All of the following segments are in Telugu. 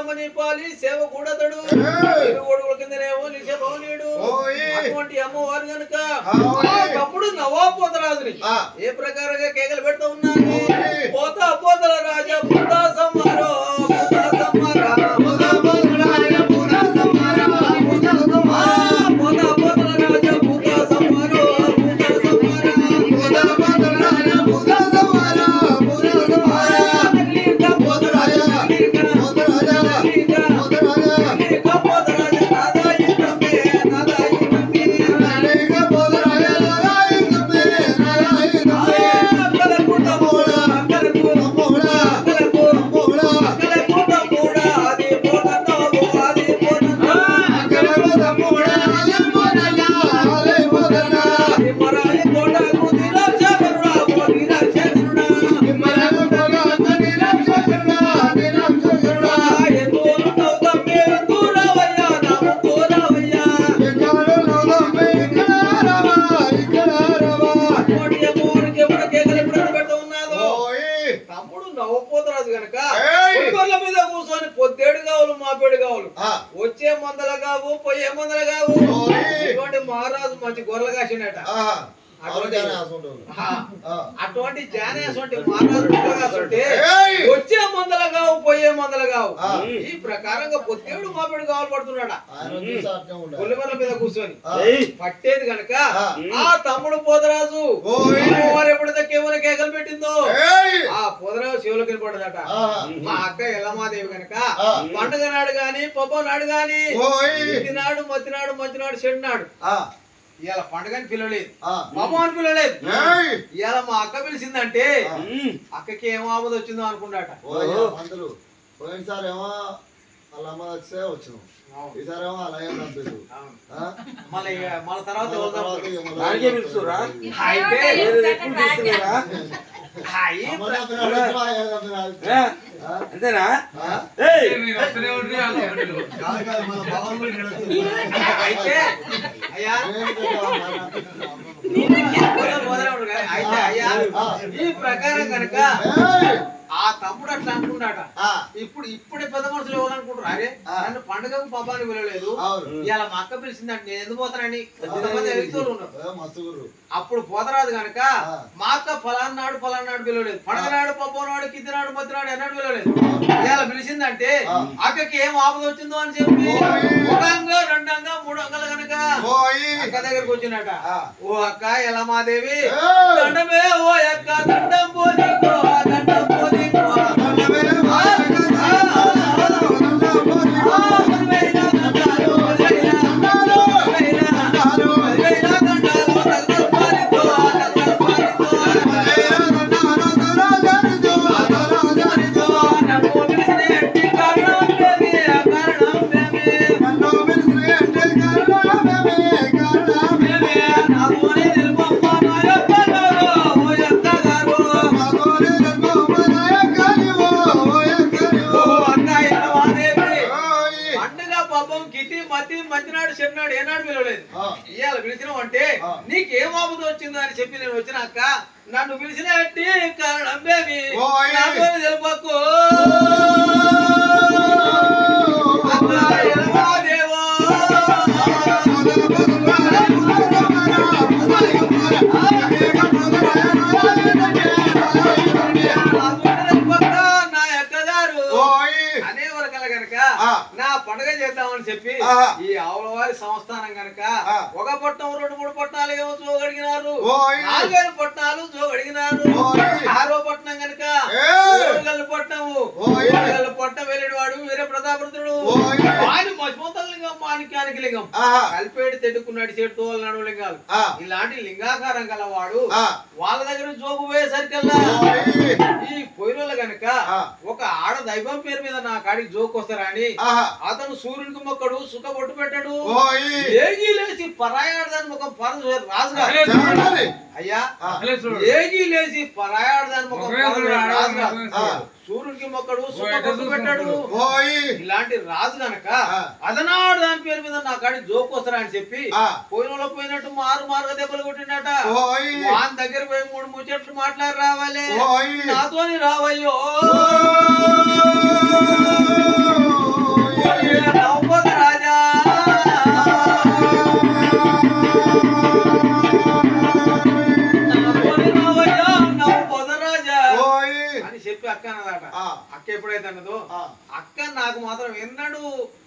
నమ్మని పాలి సేవ కూడతడు కొడుకుల కిందనేమో నిజభవనీయుడు అటువంటి అమ్మవారు గనుక తమ్ముడు నవాబోతరాజుని ఏ ప్రకారంగా కేకలు పెడతా ఉన్నాను పోతా పోతల రాజా పుతా సమ్మారో వచ్చే మందల కావు పోయే మందల కావు ఇటువంటి మహారాజు మంచి గొర్రెలు కాసినట అటువంటి జానేటువంటి మహారాజు వచ్చే మందల కావు పోయే మందల కావు ఈ ప్రకారంగా పొత్తేడు మాపేడు కావాలి పడుతున్నాడా గొల్లెమర్ల మీద కూర్చొని పట్టేది గనక ఆ తమ్ముడు పోదరాజు ఎప్పుడైతే కేవలం కేకలు పెట్టిందో ఆ పోదరాజు శివులు కనపడదట మా అక్క ఎల్లమాదేవి గనక పండుగ నాడు గాని పబ్బ నాడు గాని నాడు మత్తినాడు మంచినాడు చెడు నాడు ఇవాళ పండుగని పిలవలేదు పబ్బ అని పిలవలేదు ఇవాళ మా అక్క పిలిచిందంటే అక్కకి ఏం ఆపద వచ్చిందో అనుకున్నాట పోయినసారేమో వాళ్ళ అమ్మ వచ్చే వచ్చినాం ఈసారేమో అలాగే పంపలేదు మళ్ళీ తర్వాత అంతేనా అయితే అయ్యా అయితే అయ్యా ఈ ప్రకారం కనుక ఆ తమ్ముడు అట్లా అనుకున్నాట ఇప్పుడు పెద్ద మనుషులు ఎవరనుకుంటారు అరే నన్ను పండుగకు పబ్బానికి వెళ్ళలేదు ఇలా మా అక్క పిలిచిందంటే నేను ఎందుకు పోతానని కొంతమంది వ్యక్తులు ఉన్నారు అప్పుడు పోతరాదు కనుక మా అక్క ఫలానాడు పిలవలేదు పండుగ నాడు పబ్బ నాడు కిద్ది నాడు మధ్య నాడు ఎన్నాడు పిలవలేదు ఇలా పిలిచిందంటే అక్కకి ఏం ఆపద వచ్చిందో అని చెప్పి ఒకంగా రెండంగా మూడంగాలు కనుక అక్క దగ్గరకు వచ్చినట ఓ అక్క ఎల్లమాదేవి దండమే ఓ అక్క దండం పోనీకో దండం పోనీకో మంచినాడు చెన్నాడు ఏనాడు పిలవలేదు ఇవాళ పిలిచినావు అంటే నీకేం ఆపద వచ్చిందో అని చెప్పి నేను వచ్చినాక నన్ను పిలిచిన కారణం బేబీ తెలుపకు దేవా నా ఎక్కగారు అనే వరకల గనక నా పండుగ చేద్దామని చెప్పి ఈ ఆవులవారి సంస్థానం గనక ఒక పట్టణం 2-3 పట్టణాలు ఏమో జోగడిగినారు 4 పట్టణాలు జోగడిగినారు 6వ పట్టణం గనక పట్టణం వెళ్ళేడు వాడు వీర ప్రతాపరుద్రుడు వాడి మధ్యమంత లింగం మాణిక్యానికి లింగం కలిపేడు తెడ్డుకున్నాడు చేటు నడువు లింగాలు ఇలాంటి లింగాకారం గలవాడు వాళ్ళ దగ్గర జోగు పోయేసరికల్లా ఈ పోయినోళ్ళ గనక ఒక ఆడ దైవం పేరు మీద నా కాడికి జోకు వస్తారా అని అతను సూర్యునికి మొక్కడు సుఖ బొట్టు పెట్టాడు ఏగి లేచి పరాయాడదాని ముఖం రాజుగా అయ్యా ఏగి లేచి పరాయాడదాని ముఖం రాజుగా సూర్యునికి మొక్కడు సుఖ బొట్టు పెట్టాడు ఇలాంటి రాజు గనక అదనాడు దాని పేరు మీద నా కాడి జోకు వస్తారా అని చెప్పి పోయిన పోయినట్టు మారుగా దెబ్బలు కొట్టినట వాని దగ్గర పోయి 3 ముచ్చట్లు మాట్లాడి రావాలి నాతోని రావయ్యో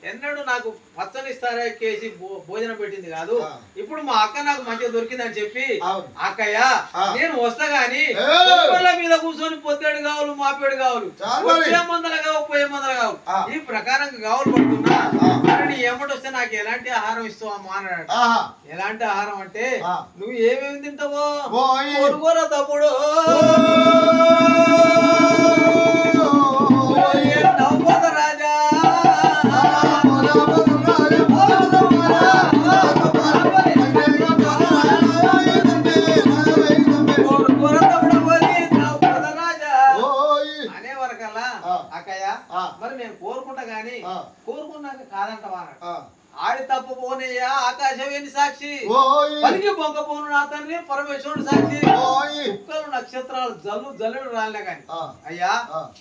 ఎన్నడూ నాకు పచ్చని ఇస్తారా కేసి భోజనం పెట్టింది కాదు. ఇప్పుడు మా అక్క నాకు మంచిగా దొరికిందని చెప్పి అక్కయ్య నేను వస్తా గాని మీద కూర్చొని పొద్దేడు కావాలి మాపేడు కావాలి మందలు కావు పోయే మందలు కావు ఈ ప్రకారంగా కావాలి పడుతున్నా. నీ ఏమిటి వస్తే నాకు ఎలాంటి ఆహారం ఇస్తావు అమ్మా అన్నాడు. ఎలాంటి ఆహారం అంటే నువ్వు ఏమేమి తింటావో కొనుగోరా తమ్ముడు. నవ్వుకోత రాజా అనేవరకల్లా అక్కయ్య మరి నేను కోరుకుంటా గాని కోరుకున్నాక కాదంటవా ఆడి తప్పపోనయ్యా ఆకాశవేణి సాక్షి పలికి బొంకపోను నా తండ్రి పరమేశ్వరుడు సాక్షి చుక్కలు నక్షత్రాలు జల్లు జల్లుడు రాలినా గాని అయ్యా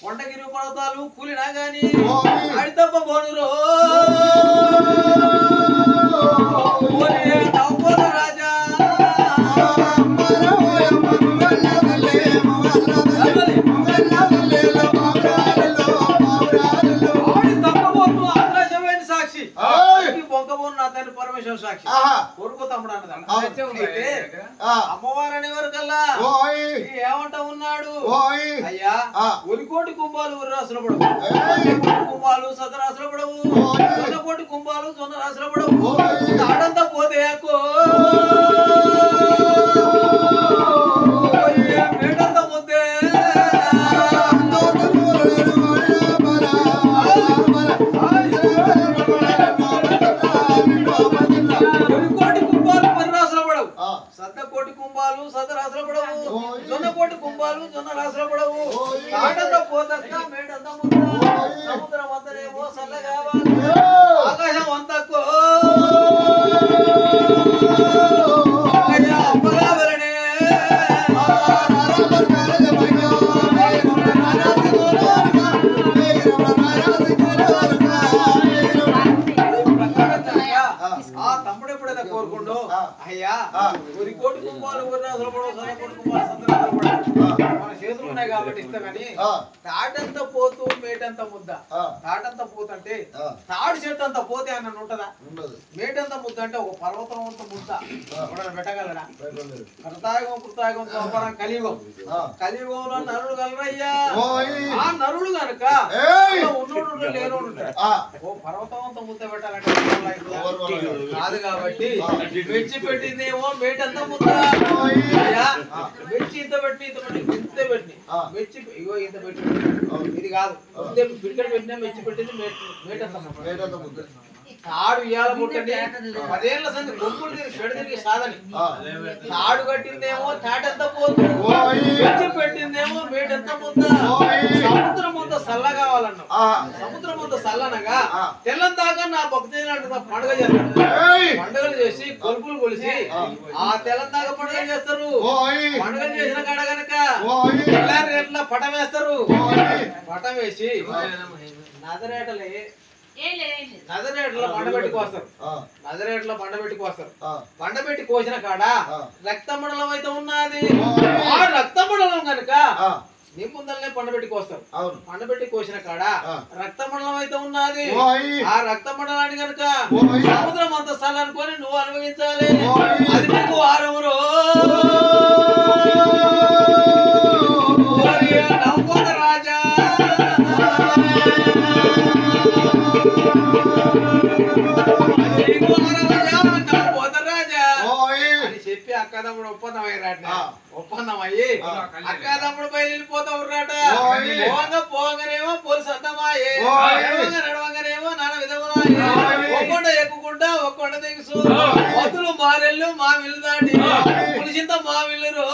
కొండగిరి పర్వతాలు కూలినా గాని ఆడి తప్పపోను రాజా పరమేశ్వర సాక్షి కొడుకు తమ్ముడు అన్నది. అమ్మవారు అనేవారికల్లా ఏమంటా ఉన్నాడు అయ్యా ఒలికోటి కుంభాలు ఊరి రాసుల పడవు కుంభాలు సత రాసుల పడవు జొన్నకోటి కుంభాలు జొన్న రాసుల పడవు తాడంతా పోతే మేటంతా పోతే సద్దకోటి కుంభాలు సద రాసుల పడవు జొన్నకోటి కుంభాలు జొన్న రాసుల పడవు తాటంతా పోతక్క మేటంతా ముద్ద సముద్రం అంతనేమో సల్ల కావాలి ఆకాశం అంతకు అప్పగావలనే ఆ తమ్ముడు ఎప్పుడైనా కోరుకుంటూ అయ్యా ఊరి కోటి కుంభాలు ఊరి రాసుల పడవు సన్న కోటి కుంభాలు సంత రాసుల పడవు మన చేతులు ఉన్నాయి కాబట్టి ఇస్తామని తాటంతా పోతూ మేటంతా ముద్ద తాటంతా పోతంటే తాడు చెట్టు అంతా పోతే అన్న ఉంటదా మేటంతా ముద్ద అంటే ఒక పర్వతం అంత ముద్ద పెట్టగలరా కృతాయుగం కృతాయుగం సంవత్సరం కలియుగం కలియుగంలో నరుడు కలరయ్యా ఆ నరుడు కనుక ఉన్నోడు లేనోడు ఓ పర్వతం అంతా ముద్ద పెట్టాలంటే కాదు కాబట్టి మెచ్చి పెట్టిందేమో మేటంతా ముద్ద మెచ్చి ఇంత పెట్టి ఇంత పెట్టి ఇంత పెట్టి మెచ్చి ఇగో ఇంత పెట్టి ఇది కాదు పిడికడ పెట్టినా మెచ్చి పెట్టింది మేటంతా ముద్ద తాడు ఇయ్యాల ముట్టండి 10 ఏళ్ల సంది గొంపులు తిరిగి పెడదిరిగి సాధని తాడు కట్టిందేమో తాటంతా పోతుంది మెచ్చి పెట్టిందేమో మేటంతా ముద్ద సముద్రం అంతా చల్ల కావాలన్నా సముద్రం అంతా చల్లనగా తెల్లం దాకా నా భక్తి పండుగ చేస్తారు పండుగలు చేసి కొలుపులు కొలిసి ఆ తెల్లం దాకా పండుగ చేస్తారు పండుగ చేసిన కాడ గనక రేట్ల పటం వేస్తారు పటం వేసి నజరేటలే నజరేట్ల బండబెట్టుకు వస్తారు నజరేట్ల బండబెట్టుకు వస్తారు బండబెట్టి కోసిన కాడ రక్తమండలం అయితే ఉన్నది ఆ రక్తమండలం కనుక నీ ముందరనే పండబెట్టుకు వస్తారు పండబెట్టి కోసిన కాడ రక్తమండలం అయితే ఉన్నది ఆ రక్తమండలాన్ని కనుక సముద్రం అంత స్థలం అనుకొని నువ్వు అనుభవించాలి అది నీకు ఆరమురు నవ్వుకోత రాజా అని చెప్పి అక్కదమ్ముడు ఒప్పందం అయ్యారట ఒప్పందం అయ్యి అక్కదమ్ముడు బయలు వెళ్ళిపోతావు రాట పోగానేమో పోలీసు అంతమాయే నడవంగానేమో నాన్న విధములు ఒక్కొండ ఎక్కుకుంటా ఒక్కొండ దిగుసు వద్దులు మారెళ్ళు మా విల్లు దాటి పులిసింత మా విల్లురు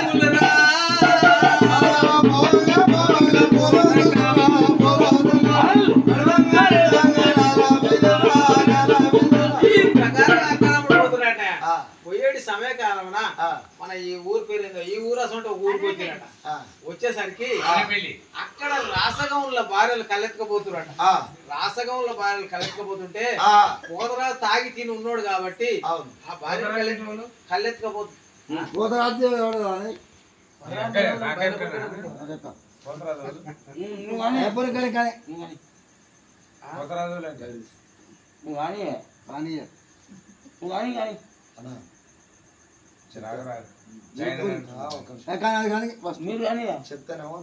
గుల్లరా పోయేటి సమయకాలమున మన ఈ ఊరు పేరు ఈ ఊరు అసలు ఊరికి వచ్చినట వచ్చేసరికి అక్కడ రాసగంలో భార్యలు కలెత్తుకపోతున్నట రాసగంలో భార్యలు కలెత్తుకపోతుంటే పోదరాజు తాగి తిని ఉన్నాడు కాబట్టి ఆ భార్య కళ్ళెత్తుకపోతుంది చెప్తానేమో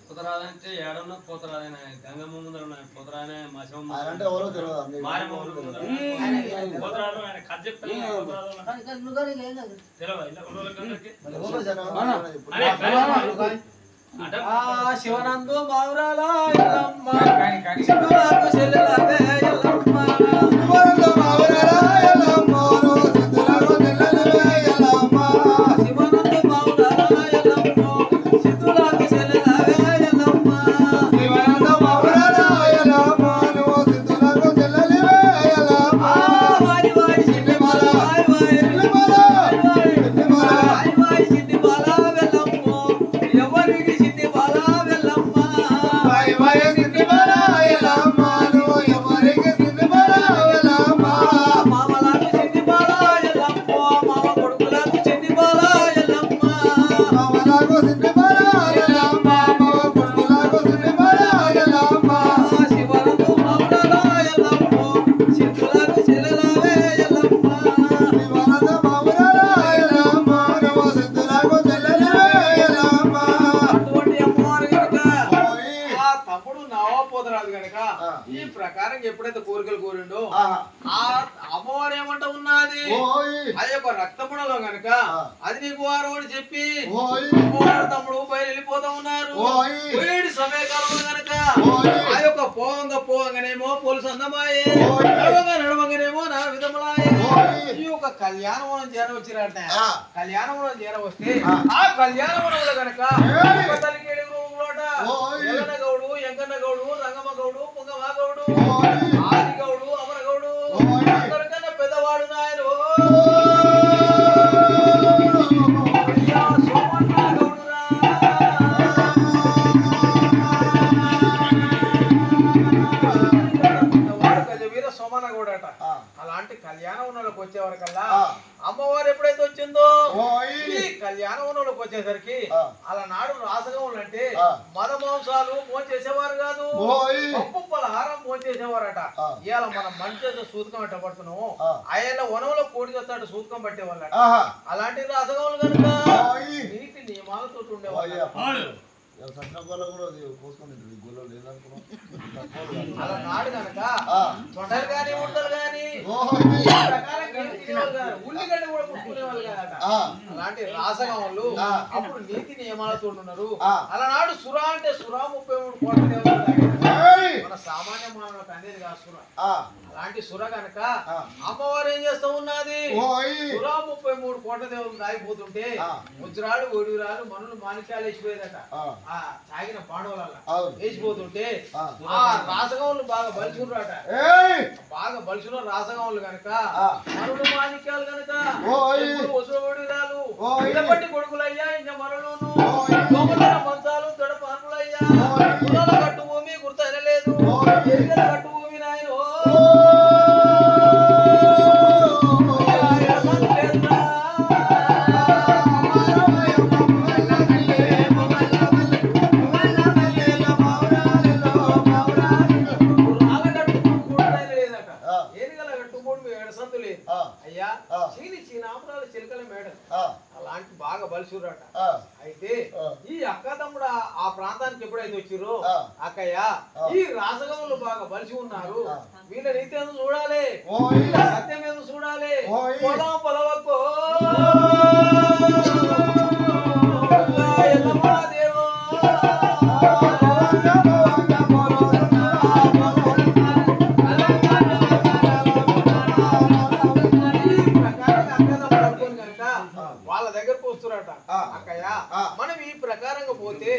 పోతరాదంటే ఏడన్నా పోతరాదైనా గంగమ్మ ముందర పోతరానే అంటే ఎవరో తెలియదు పోతరాడు ఆయన కథ చెప్తాను శివనందు మౌరాల ఎల్లమ్మ సిద్ధులకు చెల్లెలవే ఎల్లమ్మ శివనందు మౌరాల ఎల్లమ్మ సిద్ధులకు చెల్లెలవే ఎల్లమ్మ శివనందు మౌరాల ఎల్లమ్మ సిద్ధులకు చెల్లెలవే ఎల్లమ్మ శివనందు మౌరాల ఎల్లమ్మ సిద్ధులకు చెల్లెలవే ఎల్లమ్మ వారి వారి సిద్ధిమాల వారి వారి సిద్ధిమాల వారి వారి సిద్ధిమాల వెల్లమ్మ ఎవరికి సిద్ధిమాల వెల్లమ్మ వారి వారి సిద్ధిమాల ఎల్లమ్మ ఎవరికి సిద్ధిమాల వెల్లమ్మ మామలకు సిద్ధిమాల ఎల్లమ్మ మామ కొడుకులకు సిద్ధిమాల ఎల్లమ్మ మామలకు సిద్ధిమాల ఎల్లమ్మ మామ కొడుకులకు సిద్ధిమాల ఎల్లమ్మ శివనందు మౌరాల ఎల్లమ్మ సిద్ధులకు చెల్లెలవే ఎల్లమ్మ శివనందు మౌరాల ఎల్లమ్మ సిద్ధులకు చెల్లెలవే ఎల్లమ్మ అటువంటి అమ్మవారు గనుక ఆ తమ్ముడు నవాపోతరాదు గనుక ఈ ప్రకారం ఎప్పుడైతే కోరికలు కోరిండో ఆ అమ్మవారు ఏమంట ఉన్నది అది ఒక రక్తముడలో గనుక అది నీకు వారు అని చెప్పి అమ్మవారు తమ్ముడు బయలు వెళ్ళిపోతా ఉన్నారు వేడి సమయకాలంలో గనుక ఆ యొక్క పోవంగానేమో పోలీసు అందమాయే నడవంగానేమో నా విధములాయే ఈ యొక్క కళ్యాణవనం చేర వచ్చిరట కళ్యాణవనం చేర వస్తే ఆ కళ్యాణవనంలో గనుక తల్లికేడి రూములోట ఎల్లన్న గౌడు ఎంకన్న గౌడు రంగమ్మ గౌడు పుంగమ్మ గౌడు ఆది గౌడు అమర గౌడు అందరికన్నా పెద్దవాడు నాయన సోమన్న గౌడురా వీర సోమన్న గౌడట అలాంటి కళ్యాణవనంలోకి వచ్చేవరకల్లా అమ్మవారు ఎప్పుడైతే వచ్చిందో ఈ కళ్యాణవనంలోకి వచ్చేసరికి అలా నాడు రాసగములు అంటే మద మాంసాలు మోన్ చేసేవారు కాదు పప్పు పలహారం మోన్ చేసేవారట ఇవాళ మనం మంచి సూతకం ఎట్ట పడుతున్నాము ఆయన వనంలో కోడి చేస్తాడు సూతకం పట్టేవాళ్ళ అలాంటి రాసగములు కనుక నీటి నియమాలతో ఉండేవాళ్ళు అలా నాడు కనుక తొండలు గాని ఉండలు గాని ఉల్లిగడ్డ కూడా పుట్టుకునేవాళ్ళు కాదట అలాంటి రాసగములు అప్పుడు నీతి నియమాలతో ఉన్నారు అలనాడు సురా అంటే సురా 33 కోట్ల దేవతలు మన సామాన్య మానవులకు అనేది కాదు సుర అలాంటి సుర గనక అమ్మవారు ఏం చేస్తూ ఉన్నది సురా 33 కోట్ల దేవతలు దాగిపోతుంటే వజ్రాలు ఒడిరాలు మనులు మాణిక్యాలు వేసిపోయేదట ఆ తాగిన పాండవుల వేసిపోతుంటే ఆ రాసగములు బాగా బలిచున్నారట బాగా బలిచిన రాసగములు గనక మనులు మాణిక్యాలు గనక వజ్ర ఒడిరాలు ఇళ్ళపట్టి కొడుకులయ్యా ఇంకా మనులును మంచాలు దొడ పానులయ్యా కులాల కట్టు భూమి గుర్తైన లేదు కట్టు భూమి నాయన అయ్యా చీనాపురాలు చిలకల మేడం అలాంటి బాగా బలిసురట అయితే ఈ అక్క తమ్ముడు ఆ ప్రాంతానికి ఎప్పుడైతే వచ్చిర్రో అక్కయ్య ఈ రాసగములు బాగా బలిసి ఉన్నారు వీళ్ళ రీతి ఏదో చూడాలి సత్యం ఏదో చూడాలి పొలం పొలవకో దేవో వాళ్ళ దగ్గరకు వస్తురట అక్కయ్య మనం ఈ ప్రకారంగా పోతే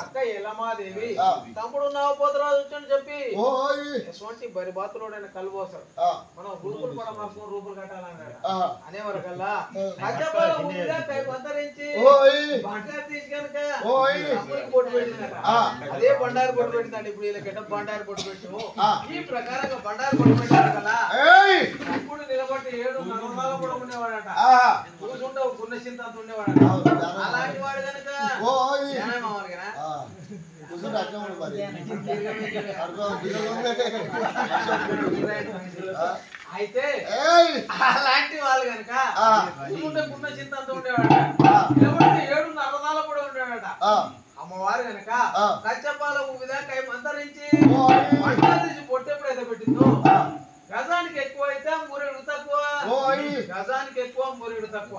అక్క ఎల్లమాదేవి తమ్ముడు నవపోతరాజు వచ్చని చెప్పి ఎటువంటి బరి బాతులోడైన కలుపోస్తాడు మనం రూపులు పడ మార్చుకుని రూపులు కట్టాలన్నాడు అనేవరకల్లా అంతరించి బట్టలు తీసి కనుక అమ్ముడికి పొట్టు పెట్టిందట అదే బండారు పొట్టు పెట్టిందండి ఇప్పుడు వీళ్ళకి ఎట్ట బండారు పొట్టు పెట్టు ఈ ప్రకారంగా బండారు పొట్టు పెట్టారు కదా అప్పుడు నిలబట్టి 7 నగరాల కూడా ఉండేవాడట కూర్చుంటే గున్న చింత అంత ఉండేవాడట అలాంటి వాడు కనుక అయితే అలాంటి వాళ్ళు కనుక కూర్చుంటే గున్న చింత అంత ఉండేవాడట నిలబడితే 7 నగరాల కూడా ఉండేవాడట అమ్మవారు కనుక కచ్చపాల ఊపిదా కై మంతరించి పొట్టు ఎప్పుడైతే పెట్టిందో గజానికి ఎక్కువ అయితే మురేడు తక్కువ గజానికి ఎక్కువ మురేడు తక్కువ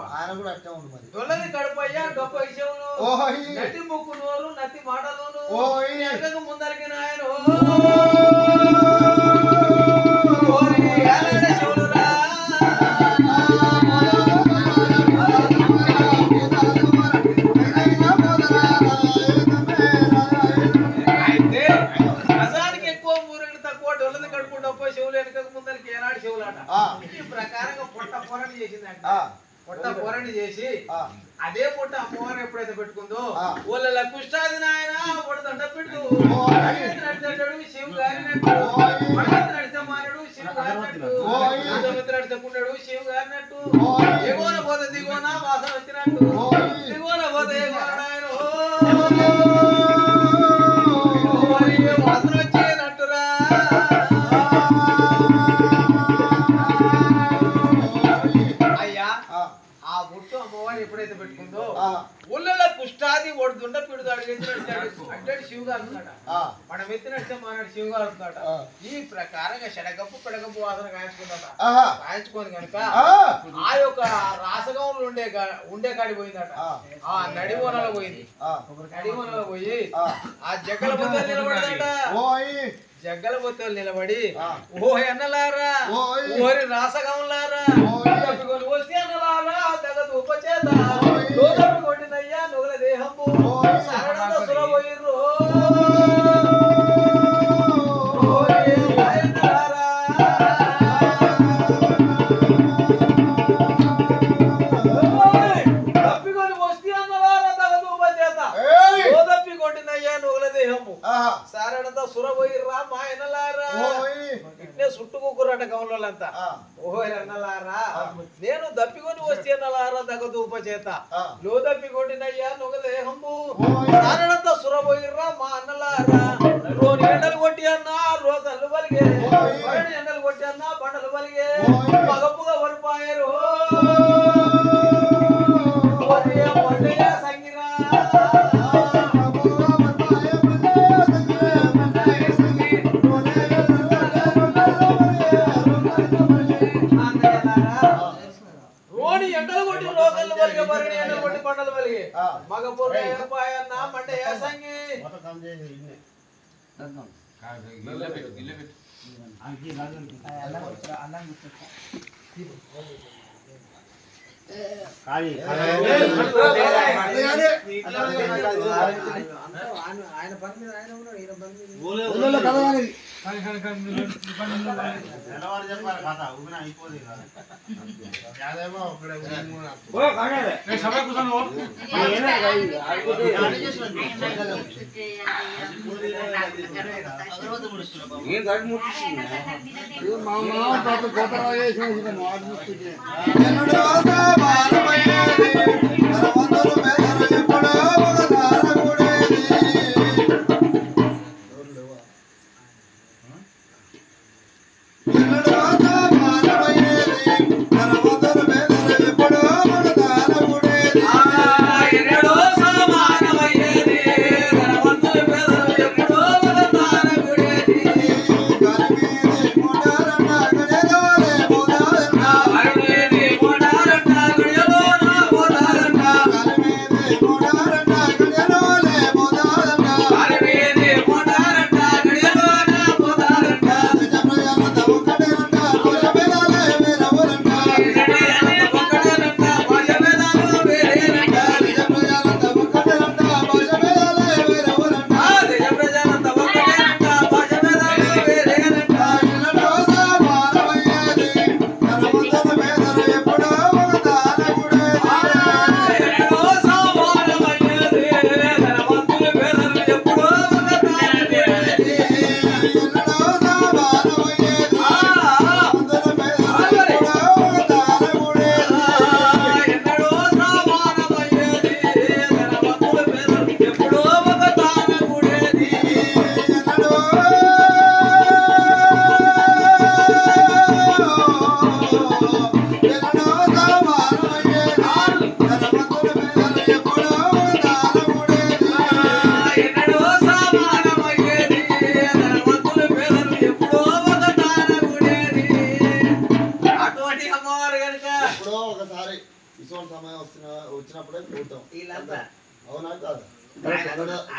దొల్లది కడుపయ్యా గొప్ప విషయంలో నటి ముక్కు నోరు నతి మాటలోను ఎక్కకు ముందరికి నాయన పొట్ట పొరని చేసి అదే పొట్ట అమ్మవారు ఎప్పుడైతే పెట్టుకుందో వాళ్ళ కుష్టాది నాయన పొడదండ పెట్టు నడిచాడు శివు గారినట్టు నడిచే మానడు శివు గారినట్టు నడిచకుండాడు శివు గారినట్టు ఎగోన పోతే దిగోన వాసన వచ్చినట్టు దిగోన పోతే నాయన వాసన వచ్చేనట్టురా అమ్మవారు ఎప్పుడైతే పెట్టుకుందో ఊళ్ళలో కుష్టాది ఒడుదుండ పిడుదు అంటే శివుగా అవుతున్నాడు మనం ఎత్తినట్టే మానాడు శివుగా అవుతున్నాడు ఈ ప్రకారంగా షడగప్పు పెడగప్పు వాసన కాయించుకుందట కాయించుకుంది కనుక ఆ యొక్క రాసగంలో ఉండే కాడి పోయిందట ఆ నడివోనలో పోయింది నడివోనలో పోయి ఆ జగ్గల బొత్తలు నిలబడదట జగ్గల బొత్తలు నిలబడి ఓ అన్నలారా ఓరి రాసగంలారా వస్తే అన్నలారా తగదు ఉపచేత కొట్టినయ్యా నుగల దేహము సరళంత సురబోయిర్రు తప్పికొని వస్తే అన్నలారా తగదు ఉపచేత తప్పి కొట్టినయ్యా నుగల దేహము సారడంతా సురబోయిర్రా మా ఎన్నలారా ఇట్నే చుట్టుకుక్కురట గౌన్లంతా ఓహో అన్నలారా నేను దప్పికొని వస్తే అన్నలారా తగదు ఉపచేత లో దప్పి కొట్టినయ్యా నుగ దేహము సారడంతా సురబోయిర్రా మా అన్నలారా రోని ఎండలు కొట్టి అన్నా రోకళ్ళు బలిగే ఎండలు కొట్టి అన్నా బండలు బలిగే పగపుగా వరిపాయరు సంగిరా ఎండలు కొట్టి రోకళ్ళు బలిగే బరిని ఎండలు కొట్టి బండలు బలిగే మగ పొరపాయన్న మంట ఏసంగి ఆయన పని మీద ఆయన ఉన్నాడు ఈయన పని మీద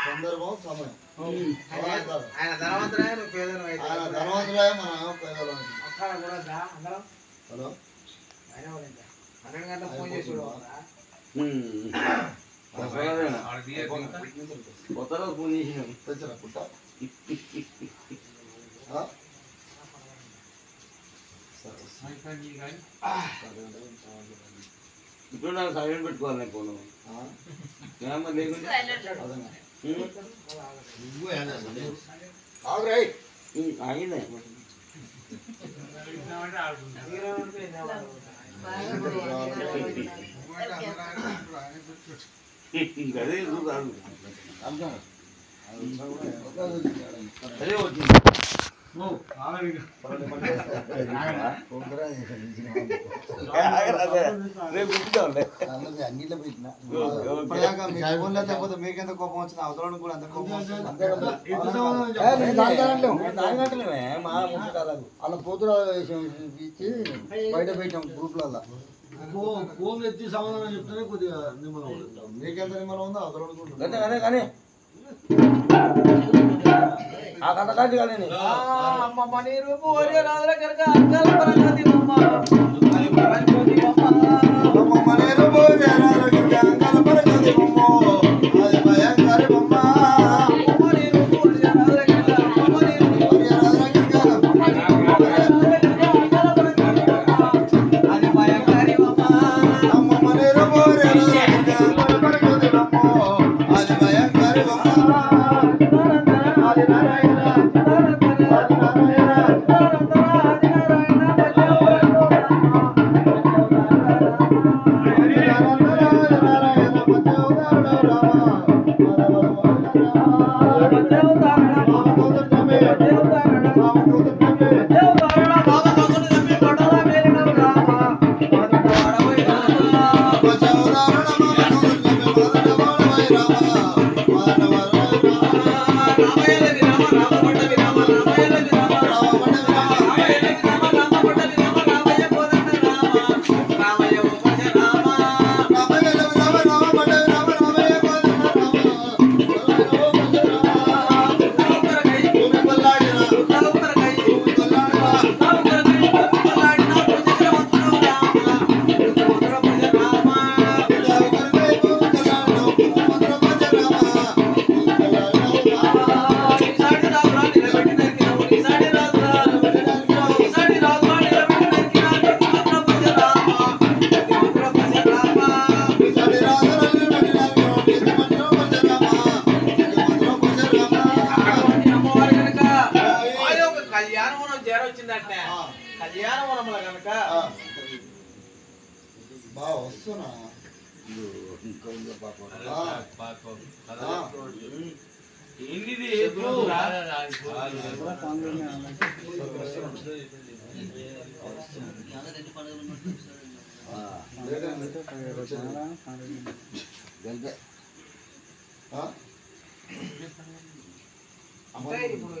సందర్భం సమయం ఆయన ధనవంతుడే నువ్వు పేదలు అయితే ఆయన ధనవంతులే మనం పేదలు అక్కడ కూడా అందరం హలో ఆయన వాళ్ళు ఇంకా 12 గంటలకు ఫోన్ చేసి కొత్తలో ఫోన్ చేసినాం తెచ్చరా పుట్ట ఇప్పుడు నాకు సైలెంట్ పెట్టుకోవాలి ఫోను లేకుంటే ఆగిందే అదే అదే వచ్చింది అన్నిట్లో పెట్టిన మీకెంత కోపం వచ్చింది అవతల కూడా అంత కోపం అలా పోతులు ఇచ్చి బయట పెట్టాం గ్రూప్లలో ఫోన్ ఎత్తి సమాధానం చెప్తేనే కొద్దిగా నిమ్మలం మీకెంత నిమ్మలం ఉందో అవతల కూడా కానీ ఆ కథ కాదు కానీ అమ్మమ్మ నీ రూపు ఒరే రాజుల కనుక అంకాల పరంగతి అమ్మ అది పరంగతి అమ్మ నీ రూపు ఒరే రాజుల కనుక అంకాల పరంగతి అది భయంకర అమ్మ అమ్మ నీ రూపు ఒరే రాజుల కనుక అమ్మ నీ రూపు ఒరే రాజుల కనుక అంకాల పరంగతి అది భయంకర అమ్మ నీ రూపు ఒరే రాజుల కనుక అంకాల పరంగతి అది భయంకర కళ్యాణవనముల కనుక బాగా వస్తున్నా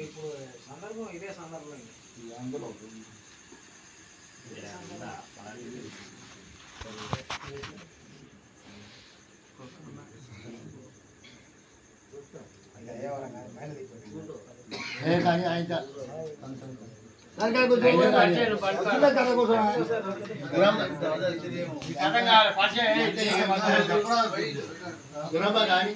ఇప్పుడు సందర్భం ఇదే సందర్భం అందులో కానీ ఆయన కానీ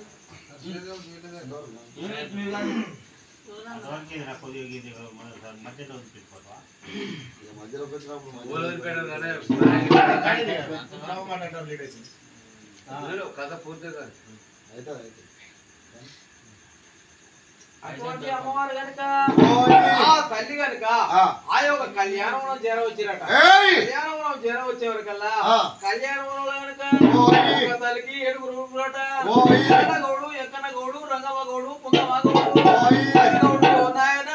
మధ్యలో కథ పూర్తిగా అటువంటి అమ్మవారు కనుక ఆ తల్లి కనుక ఆ యొక్క కళ్యాణవనం చేరవచ్చిరట కళ్యాణవనం చేరవచ్చేవరకల్లా కళ్యాణవనంలో కనుక ఒక తల్లికి 7 రూపులట గౌడు ఎక్కన గౌడు రంగమ్మ గౌడు పుంగమ్మ గౌడు గౌడు నాయన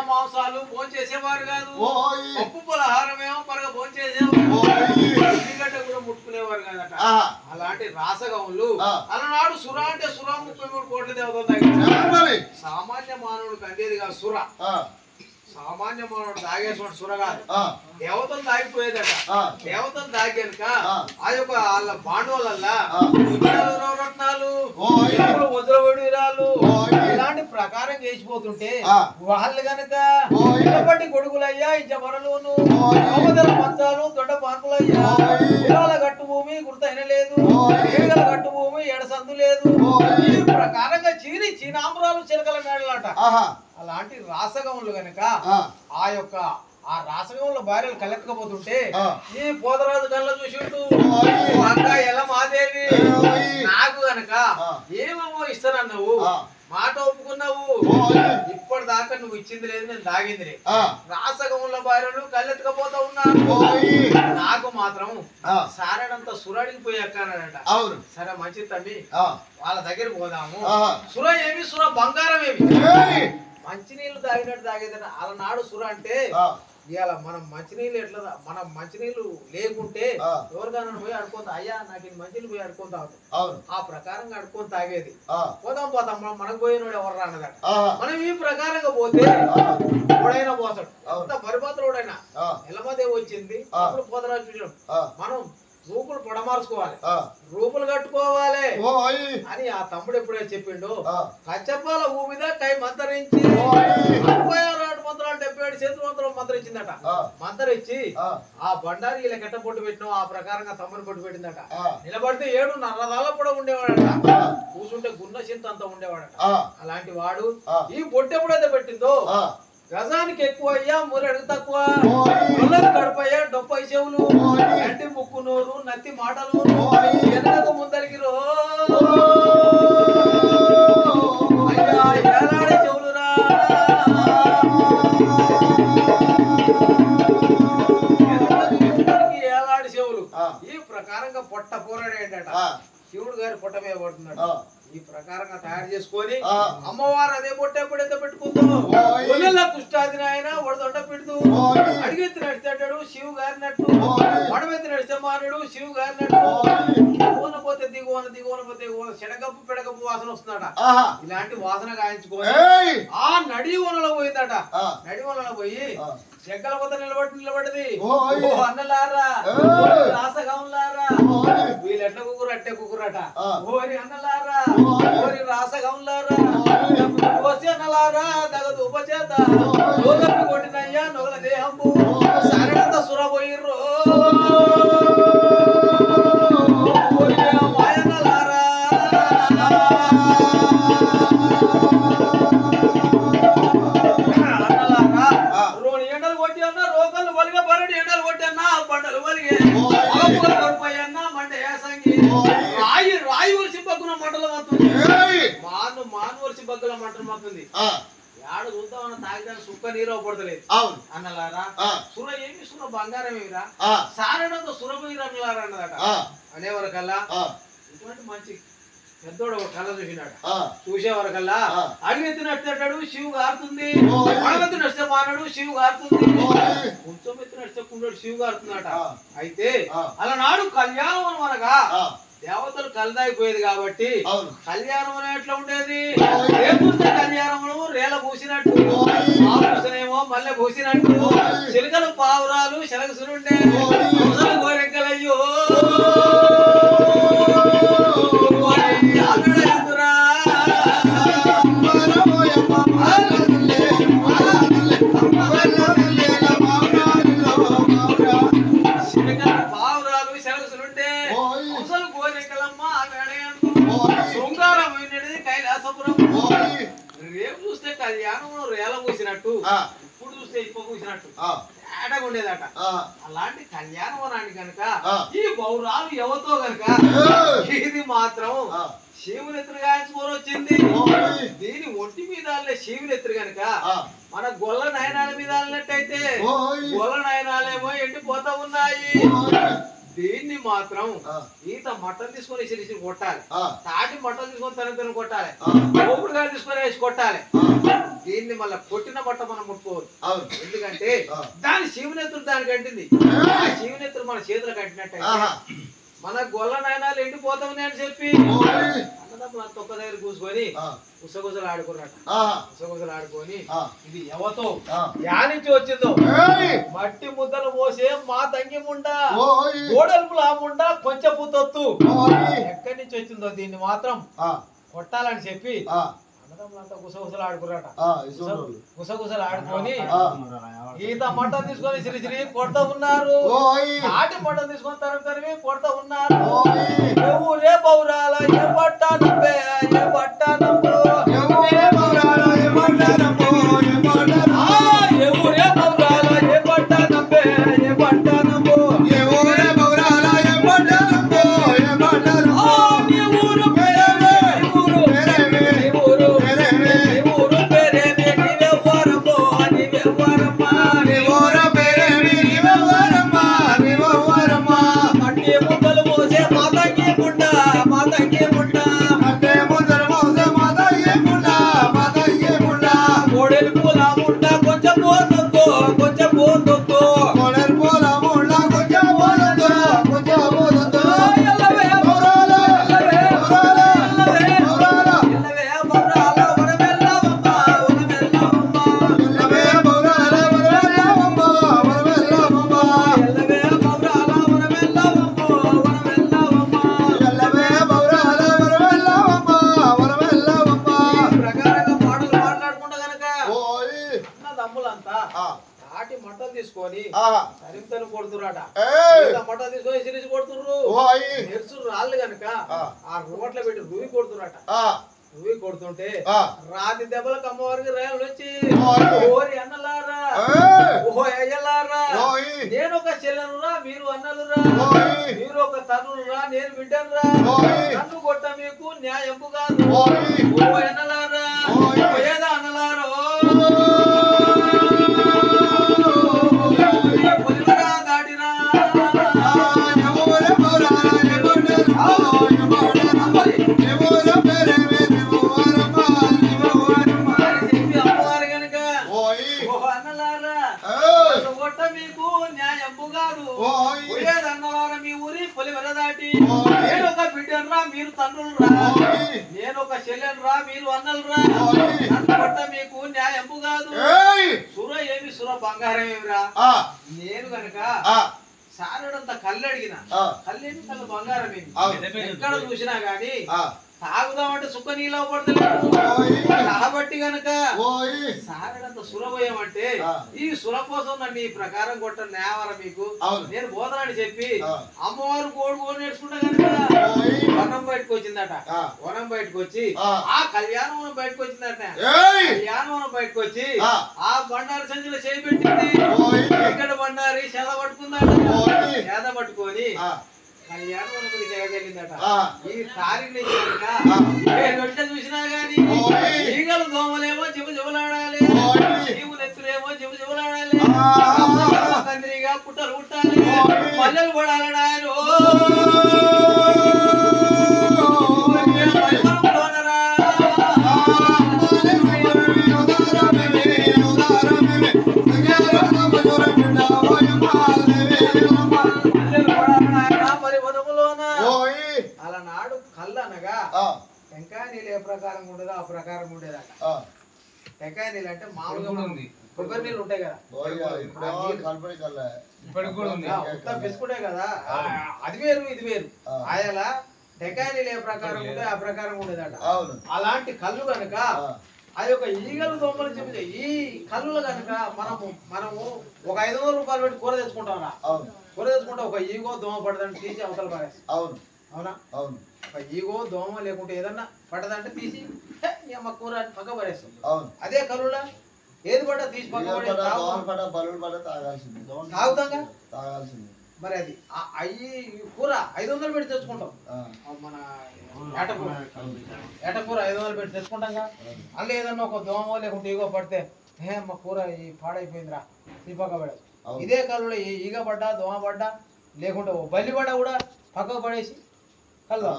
మాంసాలు భోంచేసేవారు కాదు పప్పు పలహారమేమో పరగ భోంచేసేవారు కూడా ముట్టుకునేవారు కాదట అలాంటి రాసగములు అలనాడు సుర అంటే సుర 33 కోట్ల దేవతలు సామాన్య మానవుడికి అందేది కాదు సుర. సామాన్య మానవుడు తాగేటువంటి సుర కాదు, దేవతలు తాగిపోయేదట. దేవతలు తాగాక ఆ యొక్క వాళ్ళ బాండవులల్లా రత్నాలు వజ్రవీరాలు ఇలాంటి ప్రకారం చేసిపోతుంటే వాళ్ళు గనక ఇళ్ళపట్టి కొడుకులయ్యా ఇచ్చమరలోను పంచాలు దొడ్డ పార్కులయ్యా ఇవాళ గట్టు భూమి గుర్తైన లేదు, ఏగల గట్టు భూమి ఎడసందు లేదు, ఈ ప్రకారంగా చీరి చీనాంబరాలు చిలకల మేడలాట. అలాంటి రాసగములు గనక ఆ యొక్క ఆ రాసగంలో భార్యలు కలెక్కకపోతుంటే ఈ పోతరాజు కళ్ళ చూసిండు అక్క ఎలా మాదేవి నాకు గనక ఏమేమో ఇస్తానన్నావు, మాట ఒప్పుకున్నావు, ఇప్పటిదాకా నువ్వు ఇచ్చింది లేదు, నేను తాగింది లేదు. రాసగముల భార్యలు కళ్ళెత్తకపోతా ఉన్నారు, నాకు మాత్రం సారేడంత సురాడికి పోయి అక్కడట. సరే మంచిది తమ్మి వాళ్ళ దగ్గర పోదాము. సుర ఏమి సుర బంగారం ఏమి మంచినీళ్ళు తాగినట్టు తాగేదట. అలనాడు సుర అంటే ఇవాళ మనం మంచినీళ్ళు ఎట్లా మనం మంచినీళ్ళు లేకుంటే ఎవరికైనా పోయి అడుకొని అయ్యా నాకు ఇది మంచినీళ్ళు పోయి అడుకొని తాగుతాం, ఆ ప్రకారంగా అడుకొని తాగేది. పోతాం మనకు పోయినోడు ఎవరు రానదట. మనం ఈ ప్రకారంగా పోతే ఎవడైనా పోతాడు, ఎంత పరిపాత్రుడైనా ఎల్లమదే వచ్చింది అప్పుడు పోతరాజు చూసాం. మనం రూపులు పడమార్చుకోవాలి, రూపులు కట్టుకోవాలి అని ఆ తమ్ముడు ఎప్పుడైతే చెప్పిండు కచ్చపాల భూమి మీద కై మంతరించి 36 మంత్రాలు 77 చేతుల మంత్రాలు మంత్రించిందట. మంత్రించి ఆ బండారి ఇలా కెట్ట పొట్టు పెట్టినాం, ఆ ప్రకారంగా తమ్ముడు పొట్టు పెట్టిందట. నిలబడితే 7 నర్రదాల కూడా ఉండేవాడట, కూర్చుంటే గున్న చింత అంతా ఉండేవాడట. అలాంటి వాడు ఈ పొట్టు ఎప్పుడైతే పెట్టిందో గజానికి ఎక్కువ అయ్యా మురడుగు తక్కువ, కడపయ్యా 70 చెవులు, గంటి ముక్కు నోరు నత్తి మాటలు, వెనక ముందరికి రో అయ్యా ఏలాడే చెవులురా, ఏలాడి చెవులు. ఈ ప్రకారంగా పొట్ట పోరాడేటట. శివుడు గారి పొట్ట మీద పడుతున్నాడు. ఈ ప్రకారంగా తయారు చేసుకొని అమ్మవారు అదే పొట్ట ఎప్పుడైతే పెట్టుకుందో కుష్టాది ఆయన వడదొడ్డ పెడుతూ అడిగెత్తి నడిచేటాడు శివు గారినట్టు, వడమెత్తి నడిచే మానుడు శివు గారినట్టు. దిగువన పోతే దిగువన దిగువన పోతే చెడగప్పు పెడగప్పు వాసన వస్తుందట. ఇలాంటి వాసన గాయించుకొని ఆ నడివనలో పోయిందట. నడివనలో పోయి జగ్గల పోత నిలబడ్డది. అన్నలారా రాసగంలారా వీళ్ళు ఎట్ల కుకురు అట్టే కుకురట. ఓరి అన్నలారా ఓరి రాసగంలారా కోసి అన్నలారా తగదు ఉపచేత కొట్టినయ్యా నొగల దేహంపు సరైనంత సురబోయిర్రు మాయన్నలారా. ఎండలు కొట్టి అన్నా రోకలు వలిగ పరడి ఎండలు కొట్టి అన్నా బండలు వలిగే అన్నా మంట ఏసంగి రాయి రాయి వరిసి బగ్గున మంటలు మాత్రం మాను వరిసి బగ్గుల మంటలు మాత్రుంది. ఏడు చూద్దామన్న తాగిదాన్ని సుక్క నీరు పడతలేదు అన్నలారా. సుర ఏమి సుర బంగారం ఏమిరా సారడంతో సురపోయిరు అన్నలారా అన్నదట. అనేవరకల్లా ఇటువంటి మంచి పెద్దోడు ఒక కళ్ళ చూసినాడు. చూసేవరకల్లా అడిగెత్తి నడిచేటాడు శివు గారుతుంది, అడగెత్తి నడిచే మానాడు శివు గారుతుంది, కొంచెం ఎత్తి నడిచే కుండోడు శివు గారుతుందట. అయితే అలనాడు కళ్యాణం అనగా దేవతలు కలదాయిపోయేది కాబట్టి కళ్యాణం అనే ఎట్లా ఉండేది, రేపుస్తే కళ్యాణము రేల పూసినట్టు, పూసనేమో మల్లె పూసినట్టు, చిలకలు పావురాలు శలగసునుండే గోరెక్కలయ్యో పావురాలు శలగసులుంటే ముసలు గోరెక్కలమ్మ శృంగారం కైలాసపురం. రేపు చూస్తే కళ్యాణం రేల పూసినట్టు, ఇప్పుడు చూస్తే ఇప్ప పూసినట్టు తేటగా ఉండేదట. అలాంటి కళ్యాణం వనాన్ని కనుక ఈ పౌరాలు ఎవతో కనుక ఇది మాత్రం శివునెత్తులు గాయించుకొని వచ్చింది. దీని ఒంటి మీద శివునెత్తులు కనుక మన గొల్ల నయనాల మీద అన్నట్టయితే గొల్ల నయనాలేమో ఎండిపోతా ఉన్నాయి. దీన్ని మాత్రం ఈత మట్టలు తీసుకొని సిరిసి కొట్టాలి, తాటి మట్టలు తీసుకొని తన కొట్టాలి, గోపుడుగా తీసుకొని వేసి కొట్టాలి. దీన్ని మళ్ళీ కొట్టిన బట్ట మనం ముట్టుకోవద్దు, ఎందుకంటే దాని శివునెత్తులు దానికి అంటింది. శివునెత్తులు మన చేతులకు అంటినట్టయితే మన గొల్ల నాయనాలు ఎండిపోతామని అని చెప్పి అన్నదమ్ములు అంత ఒక్క దగ్గర కూసుకొని గుసగుసలు ఆడుకున్నట్టు గుసగుసలు ఆడుకొని ఇది ఎవతో యానించి వచ్చిందో మట్టి ముద్దలు పోసే మా తంగి ముండ గోడల్పులు ఆ ముండ కొంచెం పుత్తొత్తు ఎక్కడి నుంచి వచ్చిందో దీన్ని మాత్రం కొట్టాలని చెప్పి అన్నదమ్ములంతా గుసగుసలు ఆడుకున్నట గుసగుసలు ఆడుకొని ఈత మటన్ తీసుకొని సిరిసిరి కొడతా ఉన్నారు ఆటి మటన్ తీసుకొని తరిమి కొడతా ఉన్నారు ఎవరే పౌరాల ఏ బట్ట నవ్వే ఏ బట్ట నవ్వు ఎవరే పౌరాల ఏ బట్ట నవ్వు ఎవరే పౌరాల ఏ బట్ట నవ్వే ఏ బట్ట నవ్వు ఎవరే పౌరాల ఏ బట్ట నవ్వు ఏ బట్ట నవ్వు నీ ఊరు పేరే ఊరు పేరే ఊరు పేరే ఊరు పేరే నీవే వరమో నీవే వరమా నీ ఊరు పేరే నీవే వరమా నీవే వరమా మట్టి ముద్దలు మోసే మాతంగి ముండ మాతంగి ముండ మట్టి ముద్దలు మోసే మాతంగి ముండ మాతంగి ముండ కోడెలు పూల ముండ కొంచెం పోతుందో కొంచెం పోతుందో కోడెలు పూల ముండ కొంచెం పోతుందో కొంచెం పోతుందో ఎల్లవే పౌరాల ఎల్లవే పౌరాల ఎల్లవే పౌరాల ఎల్లవే పౌరాల వరమెల్లవమ్మ వరమెల్లవమ్మ ఎల్లవే పౌరాల వరమెల్లవమ్మ వరమెల్లవమ్మ ఎల్లవే పౌరాల వరమెల్లవమ్మ వరమెల్లవమ్మ ఎల్లవే పౌరాల వరమెల్లవమ్మ వరమెల్లవమ్మ ఈ ప్రకారంగా మాటలు మాట్లాడుకుంటా గనక నా దమ్ములంతా ఆటి మంటలు తీసుకొని సరితలు కొడుతురాట మంటలు తీసుకొని సిరిసి కొడుతుర్రు నెరుసు రాళ్ళు గనక ఆ రోట్ల పెట్టి రువి కొడుతురాట రువి కొడుతుంటే రాతి దెబ్బలకు అమ్మవారికి రేళ్ళు వచ్చి ఓరి అన్నలారా ఓహో అయ్యలారా నేను ఒక చెల్లెనురా మీరు అన్నలురా మీరు ఒక తనులురా నేను బిడ్డనురా నన్ను కొట్ట మీకు న్యాయంపు కాదు ఓ అన్నలారా ఏదా అన్నలారో దాటిరా అమ్మవారు గనక ఓ అన్నలారా కొట్ట మీకు న్యాయంపు కాదు అన్నలారా మీ ఊరి పొలివెర దాటి నేను ఒక బిడ్డనురా మీరు తండ్రులురా నేను ఒక చెల్లెనురా మీరు అన్నలురా నన్ను కొట్ట మీకు న్యాయంపు కాదు సుర ఏమి సుర బంగారం ఏమిరా నేను గనక సారడంత కళ్ళు అడిగిన కళ్ళేమి కళ్ళు బంగారం ఏమి ఎక్కడ చూసినా గాని తాగుదామంటే సుఖ నీళ్ళ పడతలేదు కాబట్టి గనక సారడంత సురభయం అంటే ఈ సుర కోసం నన్ను ఈ ప్రకారం కొట్ట నేవర మీకు నేను బోధనని చెప్పి అమ్మవారు కోడుకొని నేర్చుకుంటా కనుక వనం బయటకు వచ్చిందట వనం బయటకు వచ్చి ఆ కళ్యాణవనం బయటకు వచ్చిందట కళ్యాణవనం బయటకు వచ్చి ఆ బండారి సంచులు చేపెట్టింది ఇక్కడ బండారి చేద పట్టుకుందట చేద పట్టుకొని కళ్యాణవనపతికి ఎగగలిందట ఈ తారీఖు నుంచి చూసినా గాని ఈగలు దోమలేమో జిబు జిబులాడాలి జీవు నెత్తులేమో జిబు జిబులాడాలి తండ్రిగా పుట్టలు పుట్టాలి పల్లెలు పడాలని ఆయన అలా నాడు కళ్ళు అనగా టెంకాయ నీళ్ళు ఏ ప్రకారం ఉండదో ఆ ప్రకారం ఉండేదట టెంకాయ నీళ్ళు అంటే మామూలుగా కొబ్బరి నీళ్ళు ఉంటాయి కదా పిసుకుంటే కదా అది వేరు ఇది వేరు ఆయలా టెంకాయ నీళ్ళు ఏ ప్రకారం ఉంటే ఆ ప్రకారం ఉండేదట అలాంటి కళ్ళు కనుక ఆ యొక్క ఈగలు దొమ్మలు చెప్తే ఈ కళ్ళు కనుక మనము ఒక 500 రూపాయలు పెట్టి కూర తెచ్చుకుంటాం కూర తెచ్చుకుంటే ఒక ఈగో దోమ పడదంటే తీసి అవతల పడేసి అవునా ఒక ఈగో దోమ లేకుంటే ఏదన్నా పడదంటే తీసి అమ్మ కూర పక్క పడేస్తాం అదే కళ్ళులా ఏది పడ్డా తీసి పక్క తాగుతాం మరి అది అయ్యి కూర 500 పెట్టి తెచ్చుకుంటాం మన ఏటకూర 500 పెట్టి తెచ్చుకుంటాం అల్ల ఏదన్నా ఒక దోమ లేకుంటే ఈగో పడితే అమ్మ కూర ఈ పాడైపోయిందిరా ఈ పక్క పడేసి ఇదే కళ్ళులో ఈగ పడ్డా దోమ పడ్డా లేకుంటే బల్లి పడ్డా కూడా పక్కకు పడేసి కళ్ళు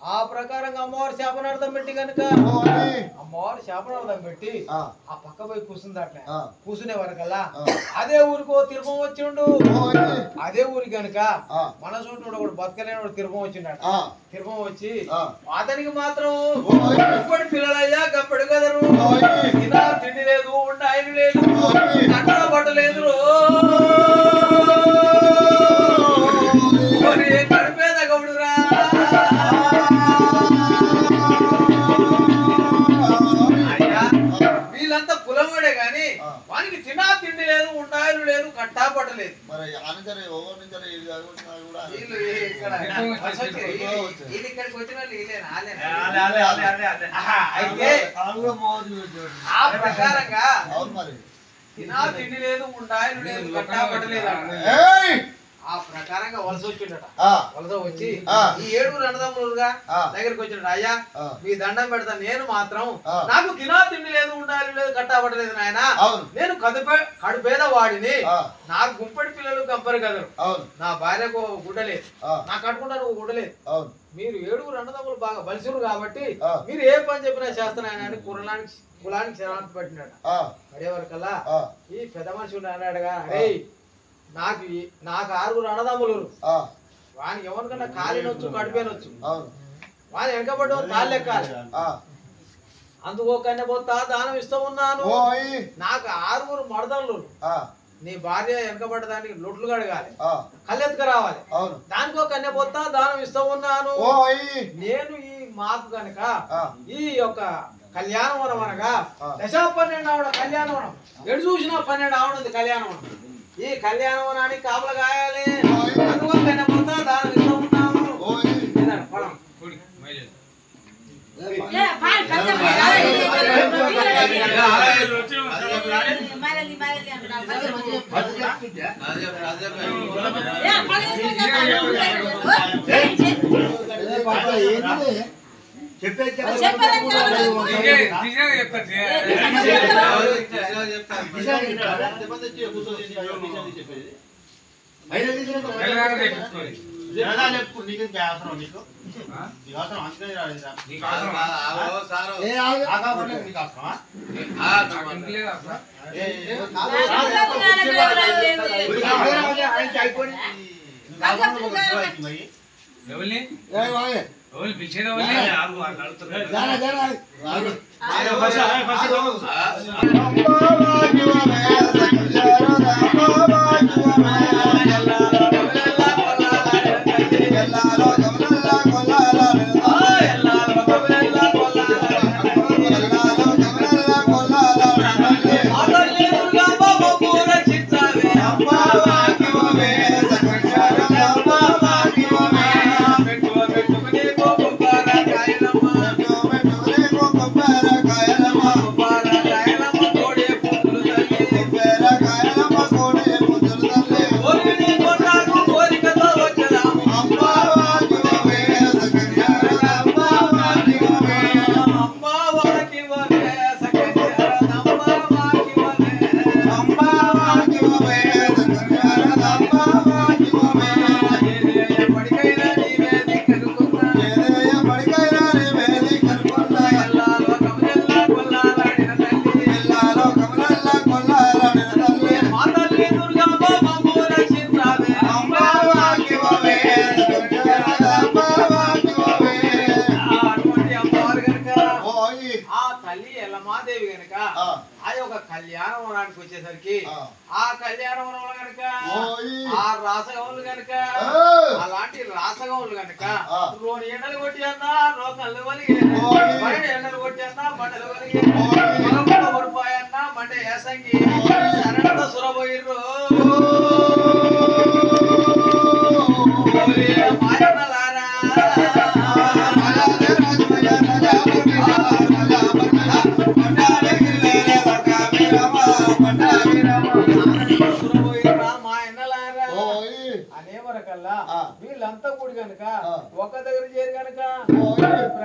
ఆ ప్రకారంగా అమ్మవారు శాపనార్థం పెట్టి కనుక అమ్మవారు శాపనార్థం పెట్టి ఆ పక్క పోయి కూర్చుందట. కూర్చునే వరకల్లా అదే ఊరికో తిరుపం వచ్చిండు. అదే ఊరి కనుక మన చోటు ఒకడు బతకలేని తిరుపం వచ్చిండట. తిరుపం వచ్చి అతనికి మాత్రం ఇప్పటి పిల్లలయ్యా గప్పటి కదరు తినా తిండి లేదు ఉండాయలు లేదు కట్టడ పట్టలేదు కడిపేద గౌడురా అయ్యా వీళ్ళంతా కులవాడే గాని వానికి తినా తిండి లేదు ఉండాయలు లేదు కట్టా పట్టలేదు. ఇక్కడికి వచ్చిన అయితే ఆ ప్రకారంగా తినా తిండి లేదు ఉండాయలు లేదు కట్టా పట్టలేదు. ఆ ప్రకారంగా వలస వచ్చిండట. వలస వచ్చి ఈ 7 అన్నదమ్ములుగా దగ్గరికి వచ్చిండట. అయ్యా మీ దండం పెడతా, నేను మాత్రం నాకు తినా తిండి లేదు ఉండాలి లేదు కట్టాపట్టలేదు నాయన, నేను కడుపేద వాడిని, నాకు గుంపడి పిల్లలు గంపరు కదరు, నా భార్యకు గుడ్డలేదు, నా కట్టుకుంటాను గుడ్డలేదు, మీరు 7 అన్నదమ్ములు బాగా బలిసురు కాబట్టి మీరు ఏ పని చెప్పినా చేస్తాను అని కులానికి శరణార్థి పట్టినాడు. అడే వరకల్లా ఈ పెద్ద మనిషి అన్నాడుగా, అరే నాకు 6 అన్నదమ్ములు, వాని ఎవరికన్నా కాలినొచ్చు కడిపోయినొచ్చు, వాని వెనకబడ్డ తాళ్ళు ఎక్కాలి, అందుకో కన్య పోతా దానం ఇస్తూ ఉన్నాను, నాకు 6 మరదళ్ళు, నీ భార్య వెనకబడ్డ దానికి లొట్లు కడగాలి, కళ్ళెత్తుకు రావాలి, దానికో కన్య పోతా దానం ఇస్తూ ఉన్నాను, నేను ఈ మాకు కనుక ఈ యొక్క కళ్యాణవనం అనగా 12 ఆవిడ కళ్యాణవనం, ఎడు చూసినా 12 ఆవిడ కళ్యాణవనం, ఈ కళ్యాణవనానికి కాపలా కాయాలి, అందుకో కన్య పోతా దానం ఇస్తూ ఉన్నాను. పొలం కళ్యాణవనానికి వచ్చేసరికి ఆ కళ్యాణవనంలో గనక ఆ రాసగౌలు గనక అలాంటి రాసగౌలు గనక రోని ఎండలు కొట్టి అన్నా రోకళ్ళు వలిగే, ఎండలు కొట్టి అన్నా బండలు వలిగే, ఉరిపాయన్నా బండ ఏసంగి శరణతో సురబోయిర్రు మాయన్నలారా అనే వరకల్లా వీళ్ళంతా కూడి కనుక ఒక దగ్గర చేరి కనుక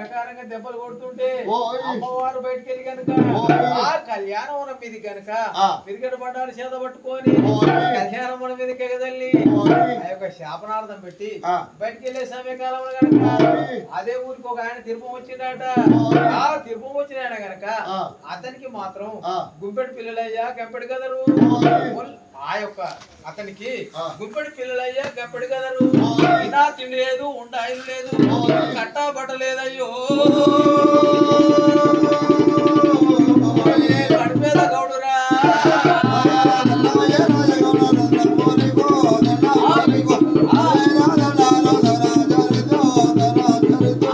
ప్రకారంగా దెబ్బలు కొడుతుంటే ఓయ్. అమ్మవారు బయటికి వెళ్ళి కనుక ఓయ్. ఆ కళ్యాణవనం మీది కనుక ఆ. తిరిగటి బండారు చేత పట్టుకొని ఓయ్. కళ్యాణవనం మీదకి ఎగదల్లి ఓయ్. ఆ యొక్క శాపనార్థం పెట్టి ఆ. బయటికి వెళ్ళే సమయకాలంలో కనుక ఓయ్. అదే ఊరికి ఒక ఆయన తిరుపం వచ్చిందట ఓయ్. ఆ తిరుపం వచ్చిన ఆయన గనక ఆ. అతనికి మాత్రం ఆ. గుంపెడు పిల్లలయ్యా గంపెడు కదరు ఓయ్. ఆ యొక్క అతనికి ఆ. గుంపెడు పిల్లలయ్యా గంపెడు కదరు ఓయ్. తినా తిండి లేదు ఉండాయిలు లేదు ఓయ్. కట్ట బట్ట లేదయ్యో కడిపేద గౌడురా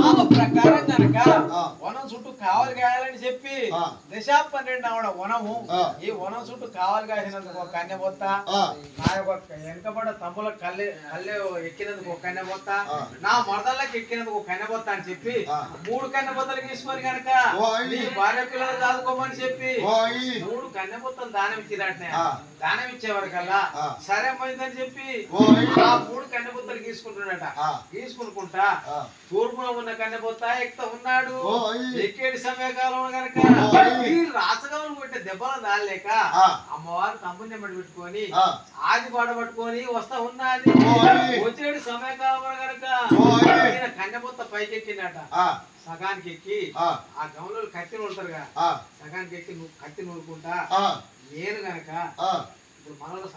ఆ ప్రకారం గనక వనం చుట్టూ కావాలి కాయాలని చెప్పి ఆ. దశా 12 ఆవిడ వనము ఆ. ఈ వనం చుట్టూ కావాలి కాసినందుకు ఒక కన్య బొత్త ఆ. నా యొక్క వెనకబడ్డ తమ్ముల కళ్ళే ఎక్కినందుకు ఒక కన్య బొత్త ఆ. నా మరదళ్ళకి ఎక్కినందుకు ఒక కన్య బొత్త అని చెప్పి ఆ. 3 కన్య బొత్తలు తీసుకొని కనుక ఓయ్. నీ భార్య పిల్లలు దాదుకోమని చెప్పి ఓయ్. 3 కన్య బొత్తలు దానం ఇచ్చినట్నే ఆ. దానం ఇచ్చేవరకల్లా ఆ. సరే అమ్మైందని చెప్పి ఓయ్. ఆ 3 కన్య బొత్తలు తీసుకుంటున్నాడట ఆ. తీసుకుంటా ఆ. తూర్పున ఉన్న కన్య బొత్త ఎక్కుతా ఉన్నాడు ఓయ్. ఎక్కేటి సమయకాలం కనుక ఓయ్. ఈ రాసగవులు కొట్టే దెబ్బలు దాలేక ఆ. అమ్మవారు తమ్ముని నెమ్మడి పెట్టుకొని ఆ. ఆది పాట పట్టుకొని వస్తా ఉన్నది ఓయ్. వచ్చేటి సమయకాలం కనుక ఓయ్. ఈయన కన్యబొత్త పైకి ఎక్కినట ఆ. సగానికి ఎక్కి ఆ. ఆ గమలు కత్తి నూరుతారుగా ఆ. సగానికి ఎక్కి నువ్వు కత్తి నూరుకుంటా ఆ. నేను గనక ఆ. ఇప్పుడు మనలో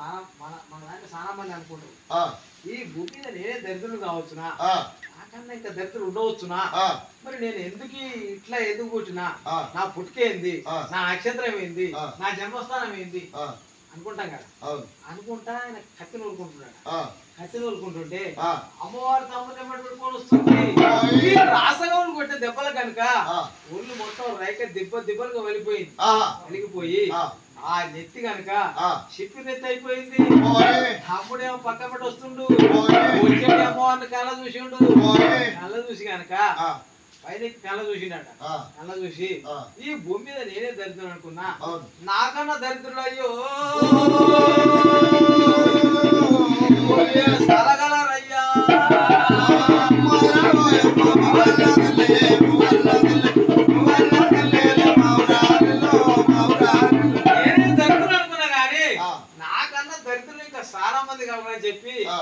మన దాంట్లో చాలా మంది అనుకుంటారు ఆ. ఈ భూమి మీద నేనే దరిద్రుడు కావచ్చునా ఆ. నాకన్నా ఇంకా దరిద్రుడు ఉండవచ్చునా ఆ. మరి నేను ఎందుకు ఇట్లా ఎందుకు పుట్టినా ఆ. నా పుట్టుకేంది ఆ. నా నక్షత్రం ఏంది ఆ. నా జన్మస్థానం ఏంది ఆ. అనుకుంటాం కదా అవును. అనుకుంటా ఆయన కత్తి నూరుకుంటున్నాడు ఆ. కత్తి నూరుకుంటుంటే ఆ. అమ్మవారు తమ్ముని నెమ్మడి పెట్టుకొని వస్తుంది ఓయ్. ఈ రాసగవులు కొట్టే దెబ్బలు కనుక ఆ. ఒళ్ళు మొత్తం రైక దెబ్బలుగా వెళ్ళిపోయింది ఆ. వెలిగిపోయి ఆ. ఆ నెత్తి కనుక ఆ. చిప్పి నెత్తి అయిపోయింది ఓయ్. తమ్ముడేమో పక్క పట్టి వస్తుండు ఓయ్. వచ్చేటేమో అన్న కళ్ళ చూసిండు ఓయ్. కళ్ళ చూసి కనుక ఆ. పైన కళ్ళ చూసిండట ఆ. కళ్ళ చూసి ఆ. ఈ భూమి మీద నేనే దరిద్రుడు అనుకున్నా అవును. నాకన్నా దరిద్రుడు అయ్యో సలగలరయ్యా నేనే దరిద్రుడు అనుకున్నా కానీ ఆ. నాకన్నా దరిద్రులు ఇంకా చాలా మంది కలరని చెప్పి ఆ.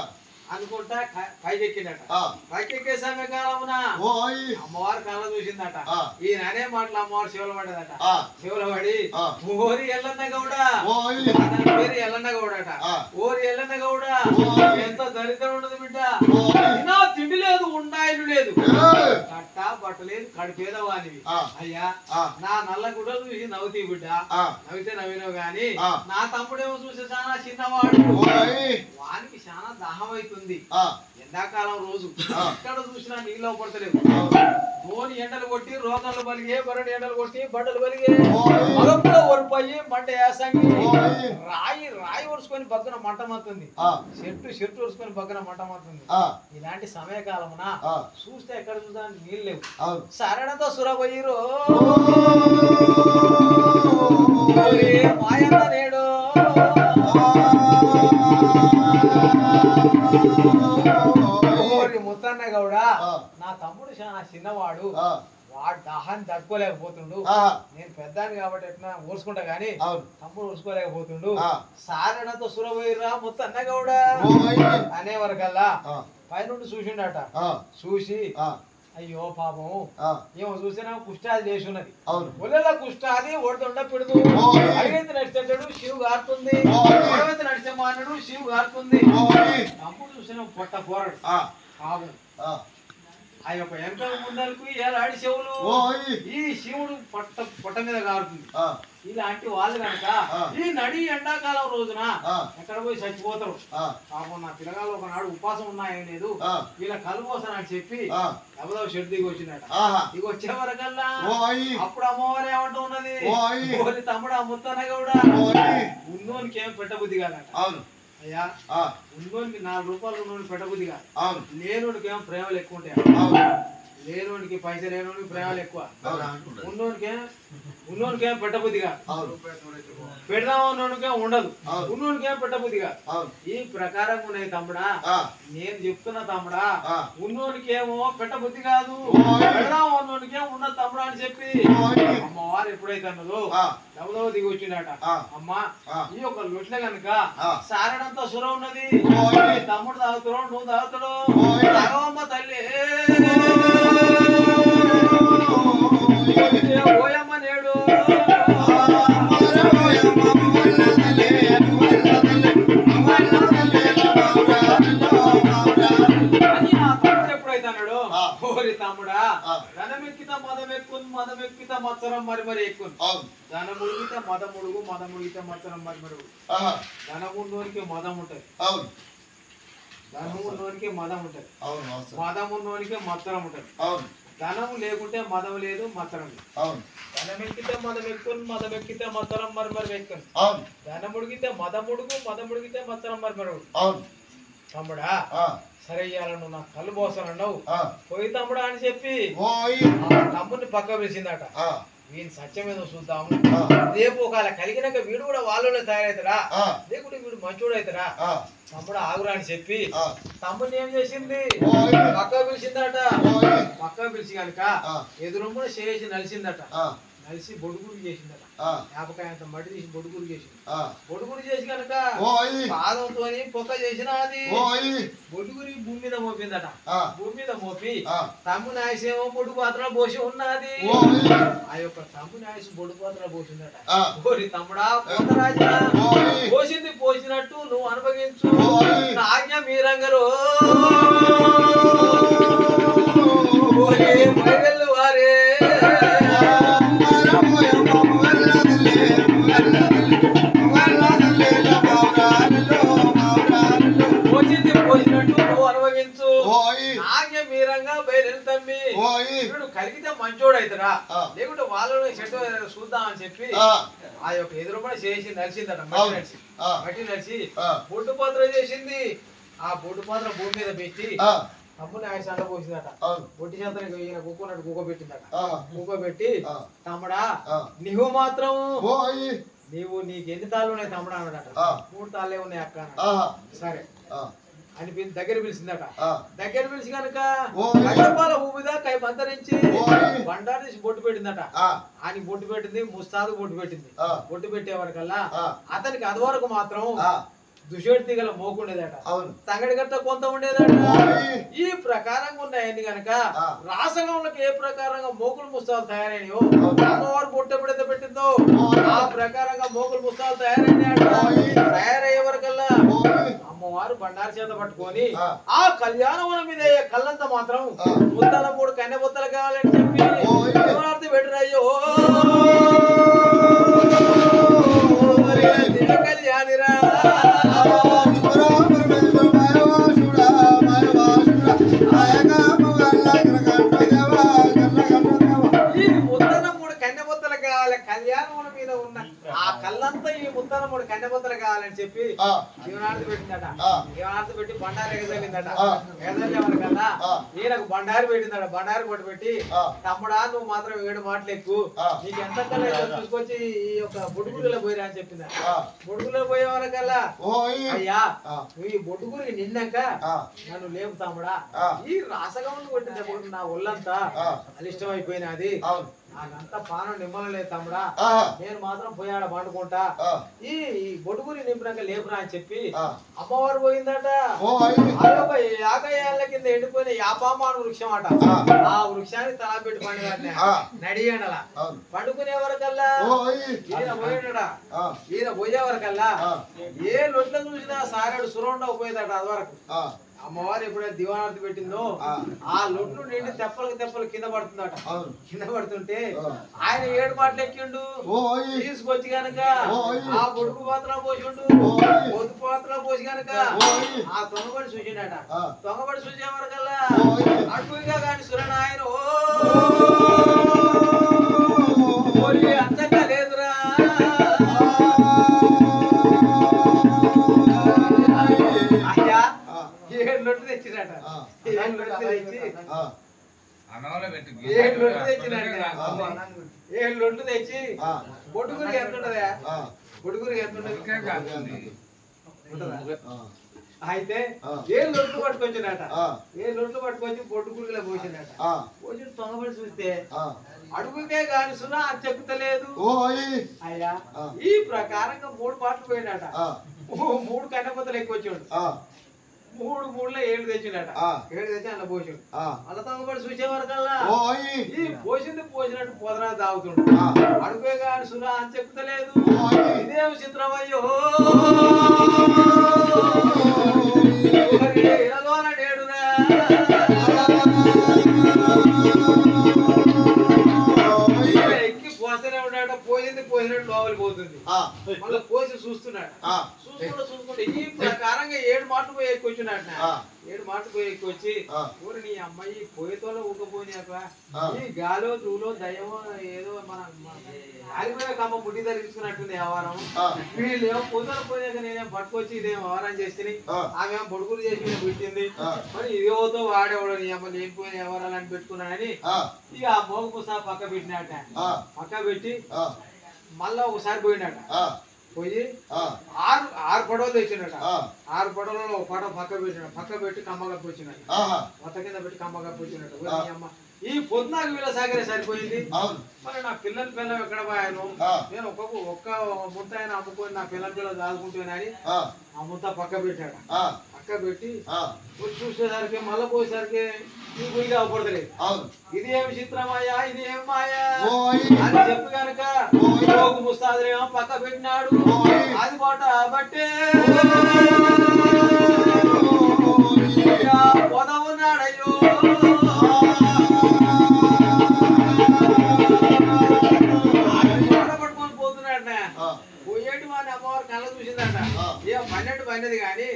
అనుకుంటా పైకెక్కిండట ఆ. పైకెక్కే సమయకాలమున ఓయ్. అమ్మవారు కళ్ళ చూసిందట ఆ. ఈయన అనే మాటలు అమ్మవారు శివుల పడేదట ఆ. శివుల పడి ఆ. ఓరి ఎల్లన్న గౌడ ఓయ్. అతని పేరు ఎల్లన్న గౌడట ఆ. ఓరి ఎల్లన్న గౌడ ఓయ్. ఎంత దరిద్రం ఉండదు బిడ్డ ఓయ్. తినా తిండి లేదు ఉండాయిలు లేదు ఏయ్. కట్ట బట్టలేదు కడిపేదవానివి ఆ. అయ్యా ఆ. నా నల్ల గుడ్డలు చూసి నవ్వుతీ బిడ్డ ఆ. నవ్వితే నవ్వినావు గాని ఆ. నా తమ్ముడేమో చూసి చాలా చిన్నవాడు ఓయ్. వానికి చాలా దాహం అవుతుంది ఆ. ఎండాకాలం రోజు ఆ. ఎక్కడ చూసినా నీళ్ళు పడతలేవు ధోని ఎండలు కొట్టి రోగాలు బలిగే బరడు ఎండలు కొట్టి బట్టలు బలిగే ఓయ్. మగప్పుడు ఒరిపోయి మంట వేసంగి ఓయ్. రాయి ఒరుసుకొని బగ్గన మంట మత్తుంది ఆ. చెట్టు ఒరుసుకొని బగ్గన మంట మత్తుంది ఆ. ఇలాంటి సమయకాలమున ఆ. చూస్తే ఎక్కడ చూద్దా నీళ్ళు లేవు అవును. సరణతో సురబోయిరో మాయన్న నేడు ఓరి ముత్తన్న గౌడ ఆ. నా తమ్ముడు చాలా చిన్నవాడు ఆ. వాడు దాహాన్ని తట్టుకోలేకపోతుండు ఆ. నేను పెద్దాన్ని కాబట్టి ఎట్లా ఊరుసుకుంటా గానీ అవును. తమ్ముడు ఊరుసుకోలేకపోతుండు ఆ. సారణతో సురబోయిరా ముత్తన్న గౌడ ఓయ్. అనే వరకల్లా ఆ. పైనుండి చూసిండట ఆ. చూసి ఆ. అయ్యో పాపం ఆ. ఏమో చూసినా కుష్టాది చేసి ఉన్నది అవును. ఒళ్ళెలా కుష్టాది ఒడతుండ పిడుదు ఓయ్. అడిగైతే నడిచేటాడు శివు గారుతుంది ఓయ్. అడిగైతే నడిచే మానడు శివు గారుతుంది ఓయ్. తమ్ముడు చూసిన పొట్ట పోరడు ఆ. పాపం ఆ. ఆ యొక్క వెనక ముందలకు ఏలాడి చెవులు ఓయ్. ఈ శివుడు పొట్ట మీద కారుతుంది ఆ. ఇలాంటి వాళ్ళు కనుక ఆ. ఈ నడి ఎండాకాలం రోజున ఆ. ఎక్కడ పోయి చచ్చిపోతారు ఆ. పాపం నా పిల్లగాళ్ళు ఒకనాడు ఉపాసం ఉన్నాయో లేదు ఆ. వీళ్ళ కలు పోసానని చెప్పి ఆ. ఎవరో షెడ్ దిగి వచ్చినట ఆహా. దిగి వచ్చే వరకల్లా ఓయ్. అప్పుడు అమ్మవారు ఏమంటూ ఉన్నది ఓయ్. ఓరి తమ్ముడు ఆ ముత్తన కూడా ఓయ్. ఉన్నోనికి ఏం పెట్టబుద్ధి కాదట అవును. అయ్యా ఆ. ఉన్నోనికి 4 రూపాయలు ఉన్నోనికి పెట్టబుద్ధి కాదు అవును. లేనుడికి ఏమో ప్రేమలు ఎక్కువ ఉంటాయి అవును. లేనోనికి పైసలు లేనోనికి ప్రేమలు ఎక్కువ ఉన్నోనికే పెట్టబుద్దిగా పెడదామన్నోనికే ఉండదు ఉన్నోనికే పెట్టబుద్దిగా ఈ ప్రకారంగా ఉన్నాయి తమ్ముడా నేను చెప్తున్నా తమ్ముడా ఉన్నోనికేమో పెట్టబుద్ధి కాదు పెడదాం అన్నోనికే ఉన్నది తమ్ముడా అని చెప్పి అమ్మవారు ఎప్పుడైతే అన్నదో దవదవ దిగి వచ్చిందట అమ్మా ఈ యొక్క లొట్ల కనుక సారడంతా సుర ఉన్నది తమ్ముడు తాగుతాడు నువ్వు తాగుతాడు తాగవమ్మ తల్లి ఓయమ్మ నేడు ఎప్పుడైతే అన్నాడు ఓరి తమ్ముడా ధనమెక్కిత మదమెక్కిత మత్సరం మరి మరి ఎక్కువ ధనముడిగితే మదముడుగు మదముడిగితే మత్సరం మరి మరి ధనమున్నోనికి మదం ఉంటది ధనమున్నోనికి మదం ఉంటది మదమున్నోనికి మత్సరం ఉంటది ధనము లేకుంటే మదం లేదు మత్సరం లేదు ధనమెక్కితే మదం ఎక్కువ మదమెక్కితే మత్సరం మరి మరి ఎక్కువ ధనముడిగితే మదముడుగు మదముడిగితే మత్సరం మరి మరి తమ్ముడా సరే ఇయ్యాల నువ్వు నాకు కళ్ళు పోస్తానన్నావు పోయి తమ్ముడా అని చెప్పి తమ్ముడిని పక్క పిలిచిందట వీని సత్యం ఏదో చూద్దాము రేపు ఒకవేళ కలిగినాక వీడు కూడా వాళ్ళలో తయారవుతాడా లేకుంటే వీడు మంచోడు అవుతాడా తమ్ముడు ఆగురా అని చెప్పి తమ్ముడిని ఏం చేసింది పక్క పిలిచిందట పక్క పిలిచి కనుక ఎదురుమ్మని చేసి నలిసిందట నలిసి బొడుగురు చేసిందట యాపకాయ అంత మట్టి తీసి బొడుగురు చేసింది బొడుగురు చేసి కనుక పాదంతో పొక్క చేసిన అది బొడుగురి భూమి మీద మోపిందట భూమి మీద మోపి తమ్ముని ఆయుసేమో బొడుగు పాత్ర పోసి ఉన్నది ఆ యొక్క తమ్ముని ఆయుసు బొడుగు పాత్ర పోసిందట ఓరి తమ్ముడా పోతరాజా పోసింది పోసినట్టు నువ్వు అనుభవించు ఆజ్ఞ మీరంగరు వారే పోసినట్టు నువ్వు అనుభవించు ఆజ్ఞ మీరంగా బయలుతమ్మి వీడు కలిగితే మంచోడు అవుతారా లేకుంటే వాళ్ళలో చెట్టు చూద్దాం అని చెప్పి ఆ యొక్క ఎదురుపడి చేసి నలిసిందట మట్టి నలిసి బొడ్డు పాత్ర చేసింది ఆ బొడ్డు పాత్ర భూమి మీద పెట్టి తమ్ముని ఆయన సండ పోసిందట బొట్టి చేతనికి ఈయన కుక్కున్నట్టు కుక్క పెట్టిందట కుక్క పెట్టి తమ్ముడా నీవు మాత్రం నీవు నీకు ఎన్ని తాళ్ళు ఉన్నాయి తమ్ముడా అన్నదట 3 తాళ్ళే ఉన్నాయి అక్క అన్నాడు సరే అని దగ్గర పిలిచిందట దగ్గర పిలిచి కనుక కష్టపాల భూమిదా కై మంతరించి బండారు తీసి బొట్టు పెట్టిందట అని బొట్టు పెట్టింది ముస్తాదు బొట్టు పెట్టింది బొట్టు పెట్టే వరకల్లా అతనికి అది వరకు మాత్రం దుషేటి గల మోకుండేదట తంగడి గట్ట కొంత ఉండేదట ఈ ప్రకారంగా ఉన్నాయని గనక రాసగంలోకి ఏ ప్రకారంగా మోకులు ముస్తాలు తయారైనయో అమ్మవారు బొట్ట ఎప్పుడైతే పెట్టిందో ఆ ప్రకారంగా మోకులు ముస్తాలు తయారయ్యే వరకల్లా అమ్మవారు బండారు చేత పట్టుకొని ఆ కళ్యాణం మీద కళ్ళంతా మాత్రం ముద్దల 3 కన్నె బొత్తలు కావాలని చెప్పి పెట్టినయ్యో కళ్యాణిరా కళ్యాణం మీద ఉన్న ఆ కళ్ళంతా ఈ ముత్తన 3 కన్నెబొత్తలు కావాలని చెప్పి జీవనార్థి పెట్టిందట జీవనార్థి పెట్టి బండారు ఎగదలిందట ఎగదలేవరకల్లా ఈయనకు బండారు పెట్టిందట బండారు కొట్టి పెట్టి తమ్ముడా నువ్వు మాత్రం 7 మాటలు ఎక్కువ నీకు ఎంత కల్లా చూసుకొచ్చి ఈ యొక్క బొడుగులో పోయిరా అని చెప్పిందట బొడుగులో పోయే వరకల్లా అయ్యా నువ్వు ఈ బొడుగురికి నిన్నాక నన్ను లేవు తమ్ముడా ఈ రాసగమను కొట్టిన నా ఒళ్ళంతా అలిష్టం అయిపోయినది నాకంతా పానం నిమ్మలేదు తమ్ముడా నేను మాత్రం పోయాడ పండుకుంటా ఈ బొడుగురి నింపినాక లేపురా అని చెప్పి అమ్మవారు పోయిందట ఆ యొక్క 50 ఏళ్ల కింద ఎండిపోయిన యాపామాను వృక్షం అట ఆ వృక్షాన్ని తలా పెట్టి పండుగ నడియండలా పండుకునే వరకల్లా ఈయన పోయాడట ఈయన పోయే వరకల్లా ఏ లొట్ల చూసినా సారేడు సురండవు పోయేదట అది వరకు అమ్మవారు ఎప్పుడైతే దివానార్థి పెట్టిందో ఆ లొడ్లు నిండి తెప్పలు కింద పడుతుందట కింద పడుతుంటే ఆయన 7 మాటలు ఎక్కిండు తీసుకొచ్చి గనక ఆ బొడుగు పాత్ర పోసిండు పొద్దు పాత్ర పోసి గనక ఆ తొంగబడి చూసిండట తొంగబడి చూసే వరకల్లా అటుగా కాని సురణ ఆయన అంతగా లేదురా అయ్యా 7 లొట్లు తెచ్చినట 7 లొట్లు తెచ్చి ఏడు లొడ్డు తెచ్చినట్టు 7 లొడ్లు తెచ్చి బొడుగురికి ఎంత ఉంటదా బొడుగురికి ఎంత ఉంటది అయితే 7 లొడ్లు పట్టుకొచ్చినట 7 లొడ్లు పట్టుకొచ్చి బొడుగురిలో పోసినట పోసి తొంగబడి చూస్తే అడుగుకే గాని సునా చెప్పుతలేదు అయ్యా ఈ ప్రకారంగా 3 పాటలు పోయినట 3 కన్నపతలు ఎక్కువ వచ్చాడు 3 7 తెచ్చినట 7 తెచ్చి అలా పోసాడు అలా తొంగబడి చూసేవారికల్లా ఈ పోసినట్టు పొదరా తాగుతుండు అడుగుకే గాని సునా అని చెప్పుతలేదు ఇదేం చిత్రమయ్యో ఎక్కి పోస్తూనే ఉన్నాడు పోసినట్టు లోపలికి పోతుంది మళ్ళీ పోసి చూస్తున్నాడు చూసుకుంటే ఈ ప్రకారంగా 7 మాటలు పోయి ఎక్కువ వచ్చినాడు 7 మాటలు పోయి ఎక్కువ వచ్చి ఊరు నీ అమ్మాయి పోయేతోలో ఊకపోయినాక ఈ గాలో దూలో దయ్యమో ఏదో మన గాలిపోయే కమ్మ ముట్టి తరిగించుకున్నట్టుంది వ్యవహారం వీళ్ళు ఏమో పొద్దున పోయాక నేనేం పట్టుకొచ్చి ఇదేం వ్యవహారం చేసి ఆమె బొడుగులు చేసి పెట్టింది మరి ఇదేవతో వాడేవాడు నీ అమ్మ లేనిపోయిన వ్యవహారాలు అని పెట్టుకున్నాడని ఇక ఆ మోగ పుస్తక పక్క పెట్టినట్ట పక్క పెట్టి మళ్ళా ఒకసారి పోయినట పోయి 6 పడవలు తెచ్చినట 6 పడవలలో ఒక పడవ పక్క పెట్టి కమ్మ కప్పి వచ్చినట్టు మొత్త కింద పెట్టి కమ్మ కప్పి వచ్చినట్టు అమ్మ ఈ పొద్దునాకు వీళ్ళ సాగరే సరిపోయింది మరి నా పిల్లలు ఎక్కడ పోయాను నేను ఒక్క ముద్ద ఆయన అమ్ముకొని నా పిల్లలు దాదుకుంటున్నాని ఆ ముద్ద పక్క పెట్టాడు పక్క పెట్టి చూసేసరికి మళ్ళా పోయేసరికి ఈ గురిగా అవపడతలేదు ఇది ఏమి చిత్రమాయా ఇది ఏం మాయా అని చెప్పి కనుక ముస్తాదులేమో పక్క పెట్టినాడు అది పాట బట్టే పొద ఉన్నాడయ్యో పట్టుకొని పోతున్నాడు పోయేటి వాడిని అమ్మవారు కళ్ళ చూసిందట ఏ 12 పన్నది కానీ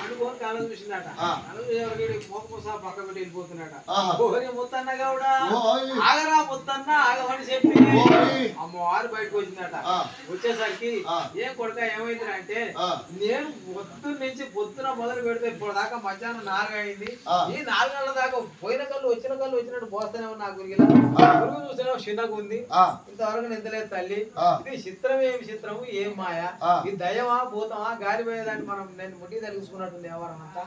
అనుకోని కళ్ళ చూసిందట కళ్ళ చూసేవారికి మోసా పక్క పెట్టి వెళ్ళిపోతున్నాడ ఓహరి ముత్తన్న గౌడా ఆగరా ముత్తన్న ఆగమని చెప్పి అమ్మవారు బయటకు వచ్చిందట వచ్చేసరికి ఏం కొడుక ఏమైంది అంటే నేను పొద్దున మొదలు పెడితే ఇప్పుడు దాకా మధ్యాహ్నం 4 అయింది ఈ 4 గంటల దాకా పోయిన కళ్ళు వచ్చినట్టు పోస్తూనే ఉన్నా గురిగిలా గురుగు చూస్తేనే చిన్నగా ఉంది ఇంతవరకు నిందలేదు తల్లి ఇది చిత్రం ఏమి చిత్రము ఏం మాయా ఈ దయమా భూతమా గాలి పోయేదాన్ని మనం నేను ముట్టి తగ్గించుకున్నట్టుంది ఎవరమంతా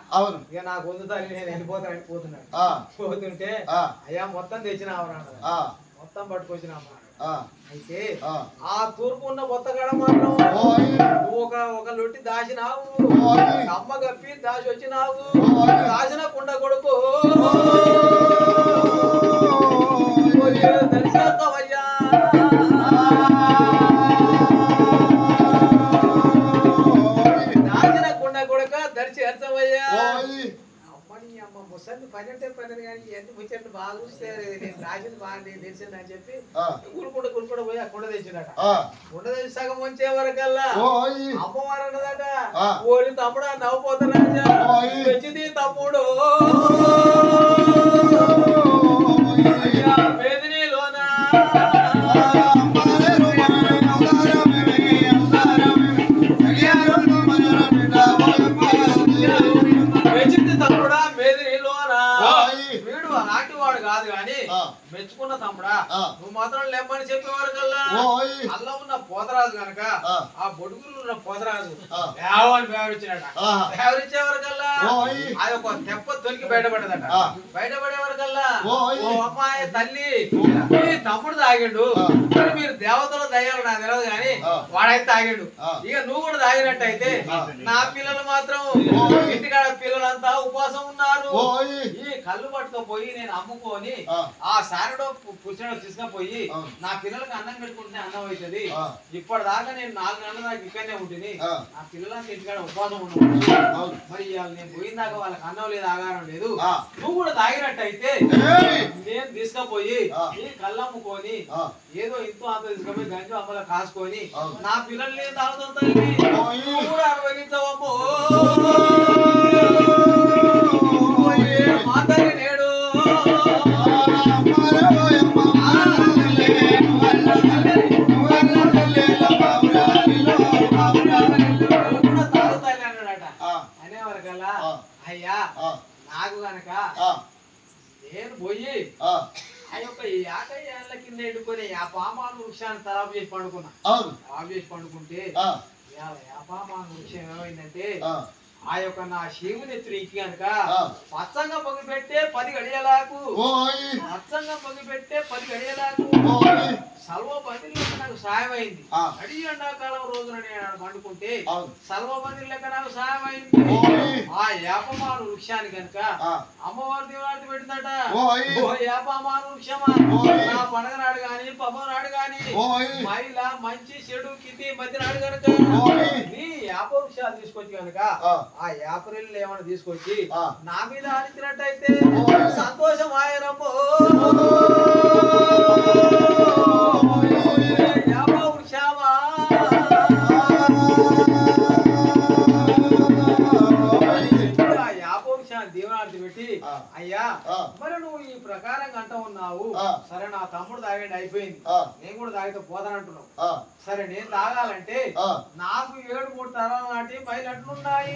ఇక నాకు వద్దు తల్లి నేను వెళ్ళిపోతానని పోతుంటే అయ్యా మొత్తం తెచ్చిన మొత్తం పట్టుకొచ్చిన అయితే ఆ తూర్పు ఉన్న బొత్తగాడ మాత్రం నువ్వు ఒక లొట్టి దాచినావు అమ్మ కప్పి దాచి వచ్చినావు దాచిన కుండ కొడుకు దర్శనయ్యా దాచిన కుండ కొడుక దర్శనయ్యా అమ్మ ముసలి పని అంటే పని కానీ ఎంత ముచ్చట్లు బాగా చూస్తే నేను రాసింది బాగా నేను తెలిసింది అని చెప్పి గురుకుంట పోయి ఆ కుండ తెచ్చినట కుండ తెచ్చి సగం వచ్చే వరకల్లా అమ్మవారు అన్నదట ఓరి తమ్ముడు నవ్వుపోతాడు వచ్చింది తమ్ముడు వేదినిలోనా మెచ్చింది తమ్ముడా మేదినిలోనా వీడు అలాంటి వాడు కాదు గాని మెచ్చుకున్న తమ్ముడా నువ్వు మాత్రం లేమ్మని చెప్పేవారు కల్లా అల్ల ఉన్న పోతరాజు కనుక ఆ బొడుగులు ఉన్న పోతరాజు బేవరిచ్చినట బేవరిచ్చేవారు కల్లా అది ఒక తెప్ప తొలికి బయటపడదట బయటపడేవారు కల్లా ఓ అమ్మాయి తల్లి ఈ తమ్ముడు తాగిండు మీరు దేవతలు దయ్యాలు నాకు తెలియదు కానీ వాడైతే తాగిండు ఇక నువ్వు కూడా తాగినట్టయితే నా పిల్లలు మాత్రం ఇంటికాడ పిల్లలంతా ఉపవాసం ఉన్నారు ఈ కళ్ళు పట్టుకపోయి నేను అమ్ముకొని ఆ సారడో పురుషుడు తీసుకుపోయి నా పిల్లలకి అన్నం పెట్టుకుంటే అన్నం అవుతుంది ఇప్పటిదాకా నేను 4 గంటల దాకా ఇక్కడనే ఉంటుంది నా పిల్లలకి ఇంటికాడ ఉపవాసం ఉన్నాను మరి నేను పోయిన దాకా వాళ్ళకి అన్నం లేదు ఆగారం లేదు నువ్వు కూడా తాగినట్టయితే నేను తీసుకుపోయి ఈ కళ్ళు అమ్ముకొని ఏదో ఇంతో అంత తీసుకుపోయి గంజు అమ్మలో కాసుకొని నా పిల్లల్ని తాగుతాం తల్లి నువ్వు కూడా అనుభవించవమ్మో మాతల్లి నేడు తాగుతాలి అన్నాడట అనేవరకల్లా అయ్యా నాకు గనక నేను పోయి ఆ యొక్క 50 ఏళ్ల కింద ఎండుకొని ఆ పామాను వృక్షాన్ని తరాపు చేసి పండుకున్నా. తరాపు చేసి పండుకుంటే ఆ పామాను వృక్షం ఏమైందంటే ఆ యొక్క నా శివుని ఎత్తునికి కనుక పచ్చంగా పొగి పెట్టే 10 గడియలకు పచ్చంగా పొగి పెట్టే 10 గడియలకు సల్వ బందిలు నాకు సాయం అయింది. అడి ఎండాకాలం రోజున నేను పండుకుంటే సల్వ బందిలు లెక్క నాకు సాయం అయింది. ఆ యాపమాను వృక్షాన్ని కనుక అమ్మవారి దీవనార్థి పెట్టిందట. ఓ యాపమాను వృక్షమా, నా పండగ నాడు గాని పబ్బ నాడు గాని మహిళ మంచి చెడు కింది మధ్య నాడు కనుక నీ యాప వృక్షాలు తీసుకొచ్చి కనుక ఆ యాపరిల్లు ఏమైనా తీసుకొచ్చి నా మీద ఆడించినట్టయితే సంతోషం ఆయనమ్మో. యాప వృక్షమా దీవనార్థి పెట్టి అయ్యా మరి నువ్వు ఈ ప్రకారంగా అంటూ ఉన్నావు. సరే నా తమ్ముడు తాగండి అయిపోయింది, నేను కూడా తాగితే పోతానంటున్నావు. సరే నేను తాగాలంటే నాకు 7-3 తరాల నాటి మైలు అట్లున్నాయి.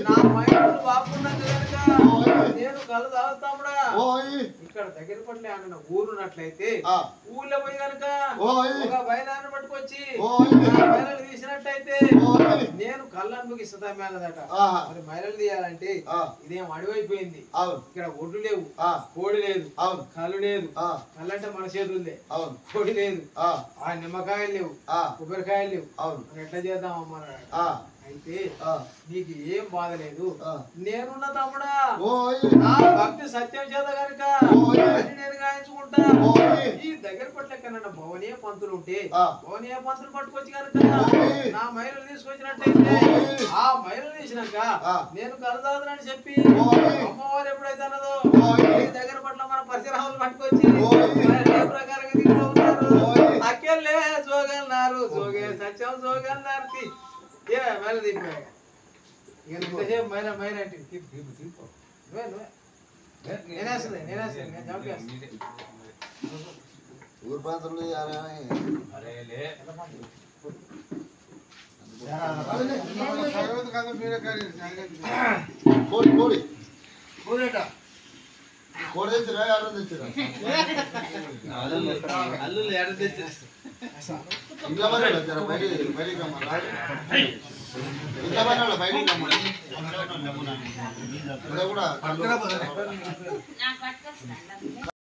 నా మైలు బాగున్నాక కనుక నేను కళ్ళు తాగుతాముడా. ఇక్కడ దగ్గర పట్ల అన్న ఊరున్నట్లయితే ఊళ్ళో పోయి కనుక ఒక బయలాన్ని పట్టుకొచ్చి మైలలు తీసినట్టయితే నేను కళ్ళను ముగిస్తా మేలదట. మరి మైలలు తీయాలంటే ఇదేం అడివైపోయింది. ఇక్కడ ఒడ్డు లేవు, కోడి లేదు, కళ్ళు లేదు. కళ్ళు అంటే మన చేతులే, కోడి లేదు, ఆ నిమ్మకాయలు లేవు, కొబ్బరికాయలు లేవు. మరి ఎట్లా చేద్దామమ్మా? అయితే నీకు ఏం బాధ లేదు, నేనున్న తమ్ముడా. నా భక్తి సత్యం చేత కనుక నేను గాయించుకుంటా. ఈ దగ్గర పట్ల భవనీయ పంతులు ఉంటే భవనీయ పంతులు పట్టుకొచ్చి కనుక నా మైలు తీసుకొచ్చినట్టయితే ఆ మైలు తీసినాక నేను కలదాదని చెప్పి అమ్మవారు ఎప్పుడైతే అన్నదో ఈ దగ్గర పట్ల మన పరిసరాలు పట్టుకొచ్చి ప్రకారంగా తీసుకుంటారు. అక్కెళ్ళే జోగన్నారు, జోగే సత్యం జోగన్నారు. ఏ మైలు దిగిపోయా ఇంతసేపు మైనా మైనా అంటే నేనేస్తుంది నేను చంపేస్తాను. ఊరు ప్రాంతంలో కోడి కోడి కోడేట కోడి తెచ్చిరా ఎవరో తెచ్చిరా అల్లు ఎడ తెచ్చి ఇంట్లో బయటికి కూడా